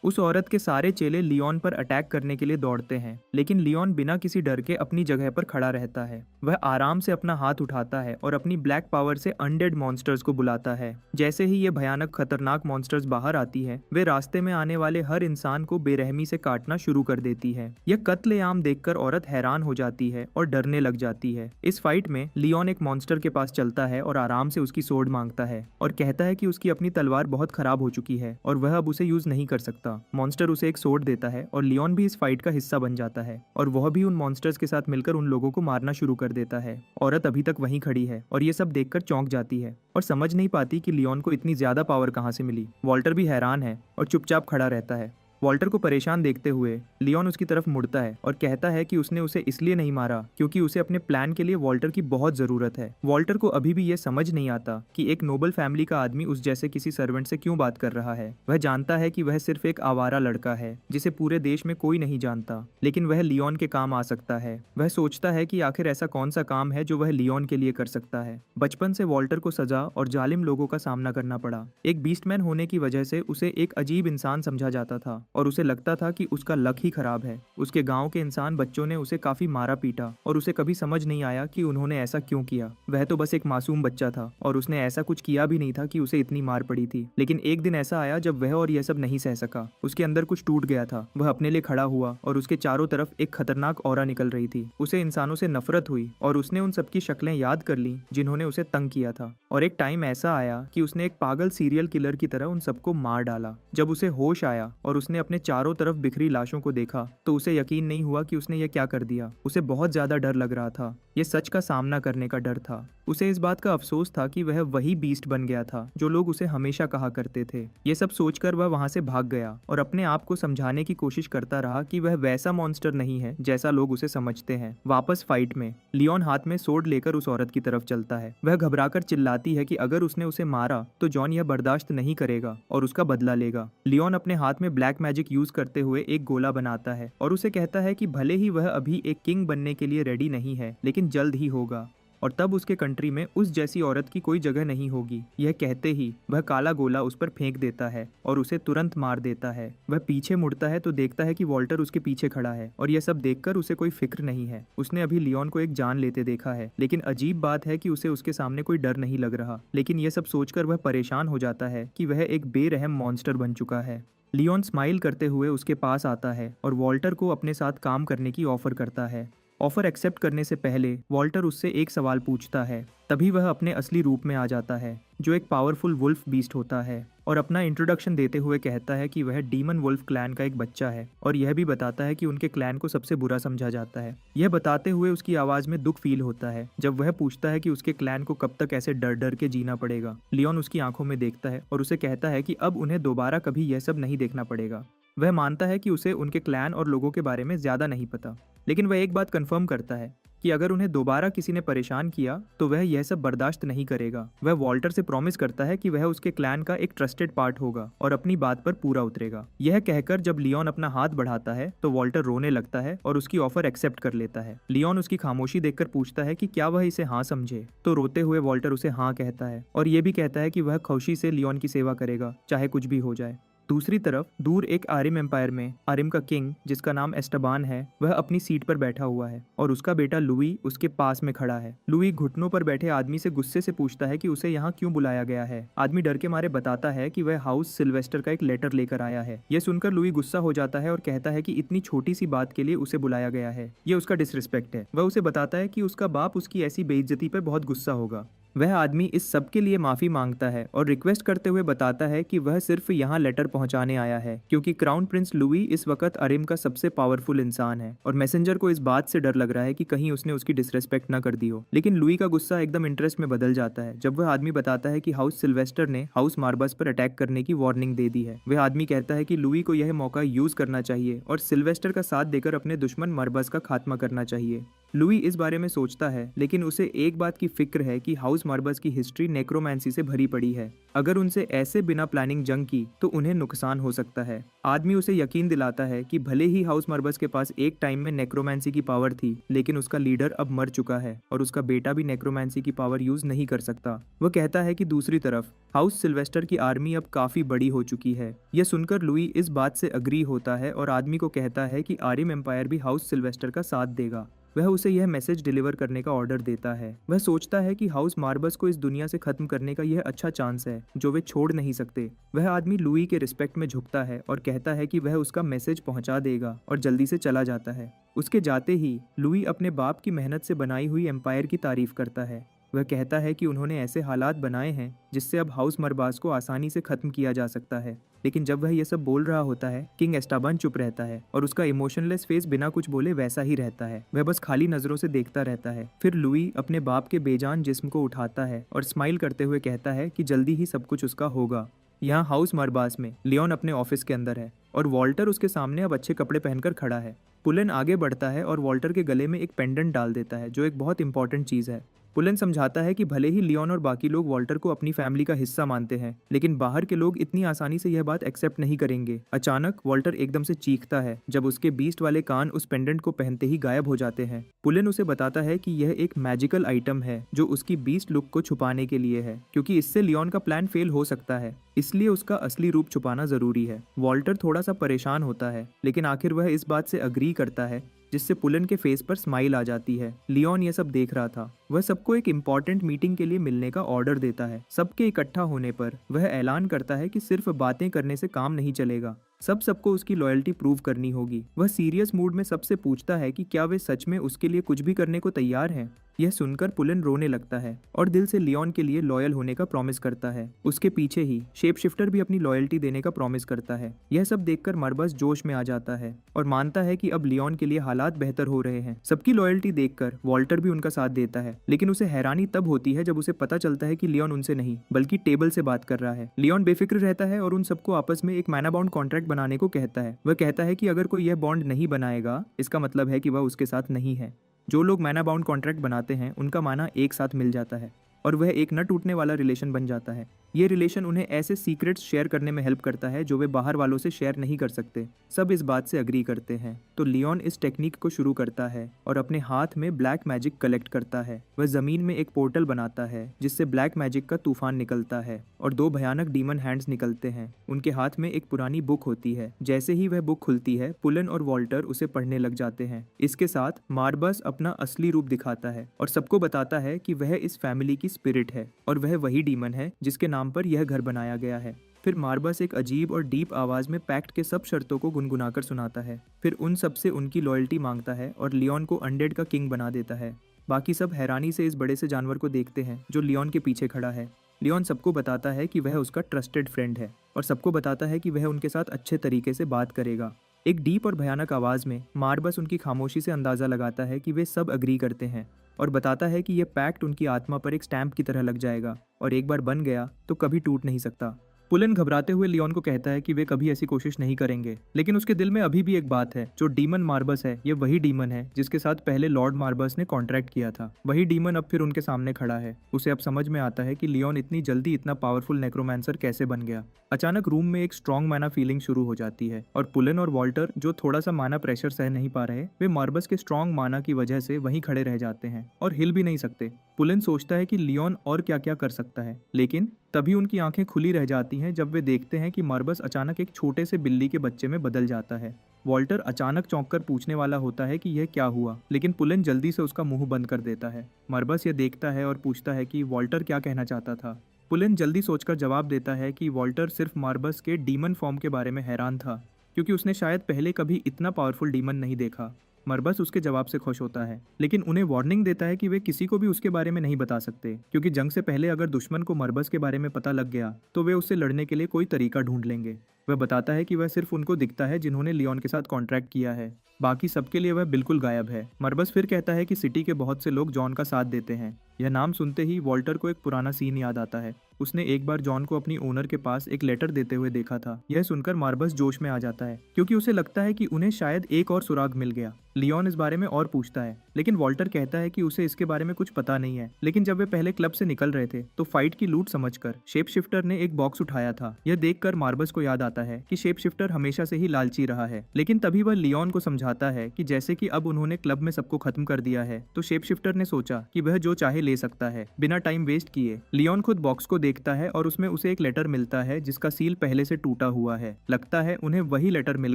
उस औरत के सारे चेले लियोन पर अटैक करने के लिए दौड़ते हैं, लेकिन लियोन बिना किसी डर के अपनी जगह पर खड़ा रहता है। वह आराम से अपना हाथ उठाता है और अपनी ब्लैक पावर से अनडेड मॉन्स्टर्स को बुलाता है। जैसे ही ये भयानक खतरनाक मॉन्स्टर्स बाहर आती है, वे रास्ते में आने वाले हर इंसान को बेरहमी से काटना शुरू कर देती है। यह कत्लेआम देखकर औरत हैरान हो जाती है और डरने लग जाती है। इस फाइट में लियोन एक मॉन्स्टर के पास चलता है और आराम से उसकी सोर्ड मांगता है और कहता है कि उसकी अपनी तलवार बहुत खराब हो चुकी है और वह अब उसे यूज नहीं कर सकता। मॉन्स्टर उसे एक सोर्ड देता है और लियोन भी इस फाइट का हिस्सा बन जाता है और वह भी उन मॉन्स्टर्स के साथ मिलकर उन लोगों को मारना शुरू कर देता है। औरत अभी तक वहीं खड़ी है और ये सब देखकर चौंक जाती है और समझ नहीं पाती कि लियोन को इतनी ज्यादा पावर कहाँ से मिली। वॉल्टर भी हैरान है और चुपचाप खड़ा रहता है। वॉल्टर को परेशान देखते हुए लियोन उसकी तरफ मुड़ता है और कहता है कि उसने उसे इसलिए नहीं मारा क्योंकि उसे अपने प्लान के लिए वॉल्टर की बहुत जरूरत है। वॉल्टर को अभी भी ये समझ नहीं आता कि एक नोबल फैमिली का आदमी उस जैसे किसी सर्वेंट से क्यों बात कर रहा है। वह जानता है कि वह सिर्फ एक आवारा लड़का है जिसे पूरे देश में कोई नहीं जानता, लेकिन वह लियोन के काम आ सकता है। वह सोचता है कि आखिर ऐसा कौन सा काम है जो वह लियोन के लिए कर सकता है। बचपन से वॉल्टर को सजा और जालिम लोगों का सामना करना पड़ा। एक बीस्टमैन होने की वजह से उसे एक अजीब इंसान समझा जाता था और उसे लगता था कि उसका लक ही खराब है। उसके गांव के इंसान बच्चों ने उसे काफी मारा पीटा और उसे कभी समझ नहीं आया कि उन्होंने ऐसा क्यों किया। वह तो बस एक मासूम बच्चा था और उसने ऐसा कुछ किया भी नहीं था कि उसे इतनी मार पड़ी थी। लेकिन एक दिन ऐसा आया जब वह और यह सब नहीं सह सका। उसके अंदर कुछ टूट गया था। वह अपने लिए खड़ा हुआ और उसके चारों तरफ एक खतरनाक ऑरा निकल रही थी। उसे इंसानों से नफरत हुई और उसने उन सबकी शक्लें याद कर ली जिन्होंने उसे तंग किया था। और एक टाइम ऐसा आया कि उसने एक पागल सीरियल किलर की तरह उन सबको मार डाला। जब उसे होश आया और उसने अपने चारों तरफ बिखरी लाशों को देखा तो उसे यकीन नहीं हुआ कि उसने यह क्या कर दिया। उसे बहुत ज्यादा डर लग रहा था। यह सच का सामना करने का डर था। उसे इस बात का अफसोस था कि वह वही बीस्ट बन गया था जो लोग उसे हमेशा कहा करते थे। ये सब सोचकर वह वहां से भाग गया और अपने आप को समझाने की कोशिश करता रहा कि वह वैसा मॉन्स्टर नहीं है जैसा लोग उसे समझते हैं। वापस फाइट में लियोन हाथ में सोर्ड लेकर उस औरत की तरफ चलता है। वह घबराकर चिल्लाती है कि अगर उसने उसे मारा तो जॉन यह बर्दाश्त नहीं करेगा और उसका बदला लेगा। लियोन अपने हाथ में ब्लैक मैजिक यूज करते हुए एक गोला बनाता है और उसे कहता है कि भले ही वह अभी एक किंग बनने के लिए रेडी नहीं है, लेकिन जल्द ही होगा। और तब उसके कंट्री में उस जैसी औरत की कोई जगह नहीं होगी। यह कहते ही वह काला गोला उस पर फेंक देता है और उसे तुरंत मार देता है। वह पीछे मुड़ता है तो देखता है कि वॉल्टर उसके पीछे खड़ा है और यह सब देखकर उसे कोई फिक्र नहीं है। उसने अभी लियोन को एक जान लेते देखा है, लेकिन अजीब बात है कि उसे उसके सामने कोई डर नहीं लग रहा। लेकिन यह सब सोचकर वह परेशान हो जाता है कि वह एक बेरहम मॉन्स्टर बन चुका है। लियोन स्माइल करते हुए उसके पास आता है और वॉल्टर को अपने साथ काम करने की ऑफर करता है। ऑफर एक्सेप्ट करने से पहले वॉल्टर उससे एक सवाल पूछता है। तभी वह अपने असली रूप में आ जाता है, जो एक पावरफुल वुल्फ बीस्ट होता है, और अपना इंट्रोडक्शन देते हुए कहता है कि वह डीमन वुल्फ क्लैन का एक बच्चा है और यह भी बताता है कि उनके क्लैन को सबसे बुरा समझा जाता है। यह बताते हुए उसकी आवाज में दुख फील होता है जब वह पूछता है कि उसके क्लैन को कब तक ऐसे डर डर के जीना पड़ेगा। लियोन उसकी आंखों में देखता है और उसे कहता है कि अब उन्हें दोबारा कभी यह सब नहीं देखना पड़ेगा। वह मानता है कि उसे उनके क्लैन और लोगों के बारे में ज्यादा नहीं पता, लेकिन वह एक बात कंफर्म करता है कि अगर उन्हें दोबारा किसी ने परेशान किया तो वह यह सब बर्दाश्त नहीं करेगा। वह वॉल्टर से प्रॉमिस करता है कि वह उसके क्लैन का एक ट्रस्टेड पार्ट होगा और अपनी बात पर पूरा उतरेगा। यह कहकर जब लियोन अपना हाथ बढ़ाता है तो वॉल्टर रोने लगता है और उसकी ऑफर एक्सेप्ट कर लेता है। लियोन उसकी खामोशी देखकर पूछता है कि क्या वह इसे हाँ समझे, तो रोते हुए वॉल्टर उसे हाँ कहता है और यह भी कहता है कि वह खुशी से लियोन की सेवा करेगा, चाहे कुछ भी हो जाए। दूसरी तरफ दूर एक आरिम एम्पायर में आरिम का किंग, जिसका नाम एस्टबान है, वह अपनी सीट पर बैठा हुआ है और उसका बेटा लुई उसके पास में खड़ा है। लुई घुटनों पर बैठे आदमी से गुस्से से पूछता है कि उसे यहाँ क्यों बुलाया गया है। आदमी डर के मारे बताता है कि वह हाउस सिल्वेस्टर का एक लेटर लेकर आया है। यह सुनकर लुई गुस्सा हो जाता है और कहता है कि इतनी छोटी सी बात के लिए उसे बुलाया गया है, यह उसका डिसरिस्पेक्ट है। वह उसे बताता है कि उसका बाप उसकी ऐसी बेइज्जती पर बहुत गुस्सा होगा। वह आदमी इस सब के लिए माफी मांगता है और रिक्वेस्ट करते हुए बताता है कि वह सिर्फ यहाँ लेटर पहुंचाने आया है क्योंकि क्राउन प्रिंस लुई इस वक्त अरिम का सबसे पावरफुल इंसान है और मैसेंजर को इस बात से डर लग रहा है कि कहीं उसने उसकी डिसरेस्पेक्ट न कर दी हो। लेकिन लुई का गुस्सा एकदम इंटरेस्ट में बदल जाता है जब वह आदमी बताता है कि हाउस सिल्वेस्टर ने हाउस मार्बस पर अटैक करने की वार्निंग दे दी है। वह आदमी कहता है कि लुई को यह मौका यूज करना चाहिए और सिल्वेस्टर का साथ देकर अपने दुश्मन मार्बस का खात्मा करना चाहिए। लुई इस बारे में सोचता है, लेकिन उसे एक बात की फिक्र है कि हाउस मार्बस की हिस्ट्री नेक्रोमैंसी से भरी पड़ी है। अगर उनसे ऐसे बिना प्लानिंग जंग की तो उन्हें नुकसान हो सकता है। आदमी उसे यकीन दिलाता है कि भले ही हाउस मार्बस के पास एक टाइम में नेक्रोमैंसी की पावर थी, लेकिन उसका लीडर अब मर चुका है और उसका बेटा भी नेक्रोमैंसी की पावर यूज नहीं कर सकता। वह कहता है कि दूसरी तरफ हाउस सिल्वेस्टर की आर्मी अब काफी बड़ी हो चुकी है। यह सुनकर लुई इस बात से अग्री होता है और आदमी को कहता है कि आरिम एम्पायर भी हाउस सिल्वेस्टर का साथ देगा। वह उसे यह मैसेज डिलीवर करने का ऑर्डर देता है। वह सोचता है कि हाउस मार्बस को इस दुनिया से खत्म करने का यह अच्छा चांस है जो वे छोड़ नहीं सकते। वह आदमी लुई के रिस्पेक्ट में झुकता है और कहता है कि वह उसका मैसेज पहुंचा देगा और जल्दी से चला जाता है। उसके जाते ही लुई अपने बाप की मेहनत से बनाई हुई एम्पायर की तारीफ करता है। वह कहता है कि उन्होंने ऐसे हालात बनाए हैं जिससे अब हाउस मार्बस को आसानी से खत्म किया जा सकता है। लेकिन जब वह यह सब बोल रहा होता है, किंग एस्टाबान चुप रहता है और उसका इमोशनलेस फेस बिना कुछ बोले वैसा ही रहता है। वह बस खाली नजरों से देखता रहता है। फिर लुई अपने बाप के बेजान जिस्म को उठाता है और स्माइल करते हुए कहता है कि जल्दी ही सब कुछ उसका होगा। यहाँ हाउस मार्बस में लियोन अपने ऑफिस के अंदर है और वॉल्टर उसके सामने अब अच्छे कपड़े पहनकर खड़ा है। पुलन आगे बढ़ता है और वॉल्टर के गले में एक पेंडेंट डाल देता है, जो एक बहुत इंपॉर्टेंट चीज है। पुलन समझाता है कि भले ही लियोन और बाकी लोग वॉल्टर को अपनी फैमिली का हिस्सा मानते हैं, लेकिन बाहर के लोग इतनी आसानी से यह बात एक्सेप्ट नहीं करेंगे। अचानक वॉल्टर एकदम से चीखता है जब उसके बीस्ट वाले कान उस पेंडेंट को पहनते ही गायब हो जाते हैं। पुलन उसे बताता है कि यह एक मैजिकल आइटम है जो उसकी बीस्ट लुक को छुपाने के लिए है, क्योंकि इससे लियोन का प्लान फेल हो सकता है, इसलिए उसका असली रूप छुपाना जरूरी है। वॉल्टर थोड़ा सा परेशान होता है, लेकिन आखिर वह इस बात से अग्री करता है, जिससे पुलन के फेस पर स्माइल आ जाती है। लियोन यह सब देख रहा था। वह सबको एक इम्पॉर्टेंट मीटिंग के लिए मिलने का ऑर्डर देता है। सबके इकट्ठा होने पर वह ऐलान करता है कि सिर्फ बातें करने से काम नहीं चलेगा, सबको उसकी लॉयल्टी प्रूव करनी होगी। वह सीरियस मूड में सबसे पूछता है कि क्या वे सच में उसके लिए कुछ भी करने को तैयार हैं। यह सुनकर पुलन रोने लगता है और दिल से लियोन के लिए लॉयल होने का प्रॉमिस करता है। उसके पीछे ही शेप शिफ्टर भी अपनी लॉयल्टी देने का प्रॉमिस करता है। यह सब देखकर मार्बस जोश में आ जाता है और मानता है कि अब लियोन के लिए हालात बेहतर हो रहे हैं। सबकी लॉयल्टी देखकर वॉल्टर भी उनका साथ देता है, लेकिन उसे हैरानी तब होती है जब उसे पता चलता है कि लियोन उनसे नहीं बल्कि टेबल से बात कर रहा है। लियोन बेफिक्र रहता है और उन सबको आपस में एक मैना बाउंड कॉन्ट्रैक्ट बनाने को कहता है। वह कहता है कि अगर कोई यह बॉन्ड नहीं बनाएगा, इसका मतलब है कि वह उसके साथ नहीं है। जो लोग मैना बाउंड कॉन्ट्रैक्ट बनाते हैं उनका माना एक साथ मिल जाता है और वह एक न टूटने वाला रिलेशन बन जाता है। ये रिलेशन उन्हें ऐसे सीक्रेट्स शेयर करने में हेल्प करता है जो वे बाहर वालों से शेयर नहीं कर सकते। सब इस बात से अग्री करते हैं। तो लियोन इस टेक्निक को शुरू करता है और अपने हाथ में ब्लैक मैजिक कलेक्ट करता है। वह जमीन में एक पोर्टल बनाता है जिससे ब्लैक मैजिक का तूफान निकलता है और 2 भयानक डीमन हैंड्स निकलते हैं। उनके हाथ में एक पुरानी बुक होती है। जैसे ही वह बुक खुलती है, पुलन और वॉल्टर उसे पढ़ने लग जाते हैं। इसके साथ मार्बस अपना असली रूप दिखाता है और सबको बताता है कि वह इस फैमिली की स्पिरिट है और वह वही डीमन है जिसके नाम पर यह घर बनाया गया है। फिर मार्बस एक अजीब और डीप आवाज में पैक्ट के सब शर्तों को गुनगुनाकर सुनाता है। फिर उन सब से उनकी लॉयल्टी मांगता है और लियोन को अनडेड का किंग बना देता है। बाकी सब हैरानी से इस बड़े से जानवर को देखते हैं जो लियोन के पीछे खड़ा है। लियोन सबको बताता है कि वह उसका ट्रस्टेड फ्रेंड है और सबको बताता है कि वह उनके साथ अच्छे तरीके से बात करेगा। एक डीप और भयानक आवाज में मार्बस उनकी खामोशी से अंदाजा लगाता है कि वे सब अग्री करते हैं और बताता है कि यह पैक्ट उनकी आत्मा पर एक स्टैंप की तरह लग जाएगा और एक बार बन गया तो कभी टूट नहीं सकता। पुलन घबराते हुए लियोन को कहता है कि वे कभी ऐसी कोशिश नहीं करेंगे, लेकिन उसके दिल में अभी भी एक बात है। जो डीमन मार्बस है, ये वही डीमन है जिसके साथ पहले लॉर्ड मार्बस ने कॉन्ट्रैक्ट किया था। वही डीमन अब फिर उनके सामने खड़ा है। उसे अब समझ में आता है कि लियोन इतनी जल्दी इतना पावरफुल नेक्रोमैंसर कैसे बन गया। अचानक रूम में एक स्ट्रॉन्ग माना फीलिंग शुरू हो जाती है और पुलन और वॉल्टर, जो थोड़ा सा माना प्रेशर सह नहीं पा रहे, वे मार्बस के स्ट्रॉन्ग माना की वजह से वहीं खड़े रह जाते हैं और हिल भी नहीं सकते। पुलन सोचता है कि लियोन और क्या क्या कर सकता है, लेकिन तभी उनकी आंखें खुली रह जाती हैं जब वे देखते हैं कि मार्बस अचानक एक छोटे से बिल्ली के बच्चे में बदल जाता है। वॉल्टर अचानक चौंककर पूछने वाला होता है कि यह क्या हुआ, लेकिन पुलन जल्दी से उसका मुंह बंद कर देता है। मार्बस यह देखता है और पूछता है कि वॉल्टर क्या कहना चाहता था। पुलन जल्दी सोचकर जवाब देता है कि वॉल्टर सिर्फ मार्बस के डीमन फॉर्म के बारे में हैरान था, क्योंकि उसने शायद पहले कभी इतना पावरफुल डीमन नहीं देखा। मरबस उसके जवाब से खुश होता है, लेकिन उन्हें वार्निंग देता है कि वे किसी को भी उसके बारे में नहीं बता सकते, क्योंकि जंग से पहले अगर दुश्मन को मरबस के बारे में पता लग गया तो वे उससे लड़ने के लिए कोई तरीका ढूंढ लेंगे। वह बताता है कि वह सिर्फ उनको दिखता है जिन्होंने लियोन के साथ कॉन्ट्रैक्ट किया है, बाकी सबके लिए वह बिल्कुल गायब है। मरबस फिर कहता है कि सिटी के बहुत से लोग जॉन का साथ देते हैं। यह नाम सुनते ही वॉल्टर को एक पुराना सीन याद आता है। उसने एक बार जॉन को अपनी ओनर के पास एक लेटर देते हुए देखा था। यह सुनकर मार्बस जोश में आ जाता है, क्योंकि उसे लगता है कि उन्हें शायद एक और सुराग मिल गया। लियोन इस बारे में और पूछता है, लेकिन वॉल्टर कहता है कि उसे इसके बारे में कुछ पता नहीं है। लेकिन जब वे पहले क्लब से निकल रहे थे तो फाइट की लूट समझकर शेप शिफ्टर ने एक बॉक्स उठाया था। यह देखकर मार्बस को याद आता है कि शेप शिफ्टर हमेशा से ही लालची रहा है, लेकिन तभी वह लियोन को समझाता है कि जैसे कि अब उन्होंने क्लब में सबको खत्म कर दिया है, तो शेप शिफ्टर ने सोचा कि वह जो चाहे ले सकता है बिना टाइम वेस्ट किए। लियोन खुद बॉक्स को देखता है और उसमें उसे एक लेटर मिलता है जिसका सील पहले से टूटा हुआ है। लगता है उन्हें वही लेटर मिल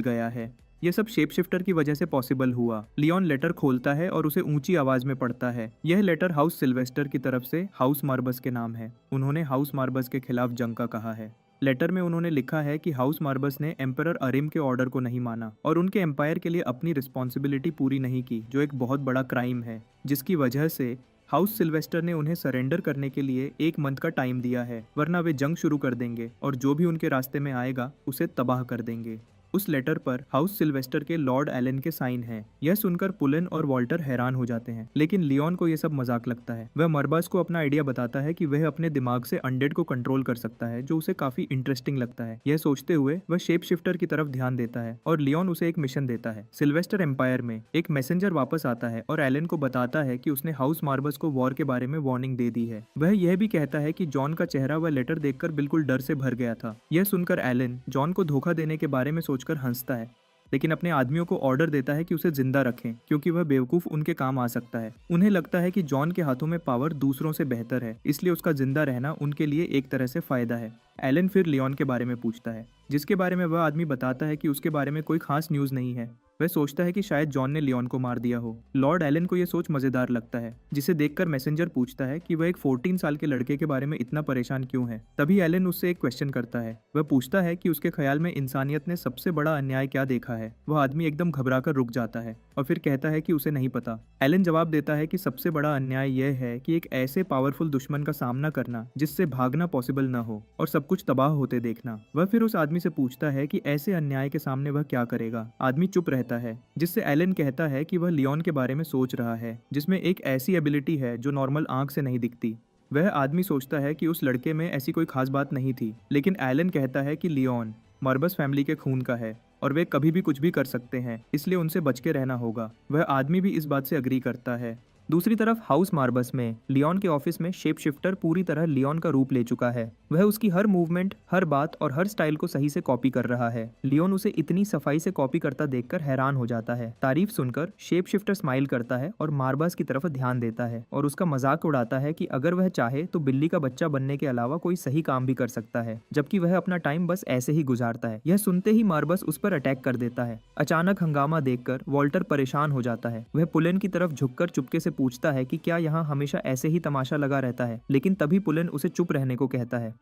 गया है। यह सब शेप शिफ्टर की वजह से पॉसिबल हुआ। लियोन लेटर खोलता है और उसे ऊंची आवाज में पढ़ता है। यह लेटर हाउस सिल्वेस्टर की तरफ से हाउस मार्बस के नाम है। उन्होंने हाउस मार्बस के खिलाफ जंग का कहा है। लेटर में उन्होंने लिखा है कि हाउस मार्बस ने एम्परर अरिम के ऑर्डर को नहीं माना और उनके एम्पायर के लिए अपनी रिस्पॉन्सिबिलिटी पूरी नहीं की, जो एक बहुत बड़ा क्राइम है, जिसकी वजह से हाउस सिल्वेस्टर ने उन्हें सरेंडर करने के लिए 1 मंथ का टाइम दिया है, वरना वे जंग शुरू कर देंगे और जो भी उनके रास्ते में आएगा उसे तबाह कर देंगे। उस लेटर पर हाउस सिल्वेस्टर के लॉर्ड एलन के साइन हैं। यह सुनकर पुलन और वॉल्टर हैरान हो जाते हैं, लेकिन लियोन को यह सब मजाक लगता है। वह मरबस को अपना आइडिया बताता है कि वह अपने दिमाग से अनडेड को कंट्रोल कर सकता है, जो उसे काफी इंटरेस्टिंग लगता है। यह सोचते हुए वह शेप शिफ्टर की तरफ ध्यान देता है और लियोन उसे एक मिशन देता है। सिल्वेस्टर एम्पायर में एक मैसेंजर वापस आता है और एलन को बताता है कि उसने हाउस मार्बस को वॉर के बारे में वार्निंग दे दी है। वह यह भी कहता है कि जॉन का चेहरा वह लेटर देखकर बिल्कुल डर से भर गया था। यह सुनकर एलन जॉन को धोखा देने के बारे में सोचकर हंसता है, लेकिन अपने आदमियों को ऑर्डर देता है कि उसे जिंदा रखें, क्योंकि वह बेवकूफ उनके काम आ सकता है। उन्हें लगता है कि जॉन के हाथों में पावर दूसरों से बेहतर है, इसलिए उसका जिंदा रहना उनके लिए एक तरह से फायदा है। एलन फिर लियोन के बारे में पूछता है, जिसके बारे में वह आदमी बताता है कि उसके बारे में कोई खास न्यूज नहीं है। वह सोचता है कि शायद जॉन ने लियोन को मार दिया हो। लॉर्ड एलन को यह सोच मजेदार लगता है, जिसे देखकर मैसेंजर पूछता है कि वह एक 14 साल के लड़के के बारे में इतना परेशान क्यों है। तभी एलन उससे एक क्वेश्चन करता है। वह पूछता है कि उसके ख्याल में इंसानियत ने सबसे बड़ा अन्याय क्या देखा है। वह आदमी एकदम घबराकर रुक जाता है और फिर कहता है कि उसे नहीं पता। एलन जवाब देता है कि सबसे बड़ा अन्याय यह है कि एक ऐसे पावरफुल दुश्मन का सामना करना जिससे भागना पॉसिबल न हो और सब कुछ तबाह होते देखना। वह फिर उस आदमी से पूछता है कि ऐसे अन्याय के सामने वह क्या करेगा। आदमी चुप रहता है, जिससे एलन कहता है कि वह लियोन के बारे में सोच रहा है, जिसमें एक ऐसी एबिलिटी है जो नॉर्मल आंख से नहीं दिखती। वह आदमी सोचता है कि उस लड़के में ऐसी कोई खास बात नहीं थी, लेकिन एलन कहता है कि लियोन मरबस फैमिली के खून का है और वे कभी भी कुछ भी कर सकते हैं, इसलिए उनसे बच के रहना होगा। वह आदमी भी इस बात से अग्री करता है। दूसरी तरफ हाउस मार्बस में लियोन के ऑफिस में शेप शिफ्टर पूरी तरह लियोन का रूप ले चुका है। वह उसकी हर मूवमेंट, हर बात और हर स्टाइल को सही से कॉपी कर रहा है। लियोन उसे इतनी सफाई से कॉपी करता देखकर हैरान हो जाता है। तारीफ सुनकर शेप शिफ्टर स्माइल करता है और मार्बस की तरफ ध्यान देता है और उसका मजाक उड़ाता है कि अगर वह चाहे तो बिल्ली का बच्चा बनने के अलावा कोई सही काम भी कर सकता है, जबकि वह अपना टाइम बस ऐसे ही गुजारता है। यह सुनते ही मार्बस उस पर अटैक कर देता है। अचानक हंगामा देखकर वॉल्टर परेशान हो जाता है। वह पुलेन की तरफ झुककर चुपके से पूछता है कि क्या यहाँ हमेशा ऐसे ही तमाशा लगा रहता है, लेकिन तभी पुलेन उसे चुप रहने को कहता है।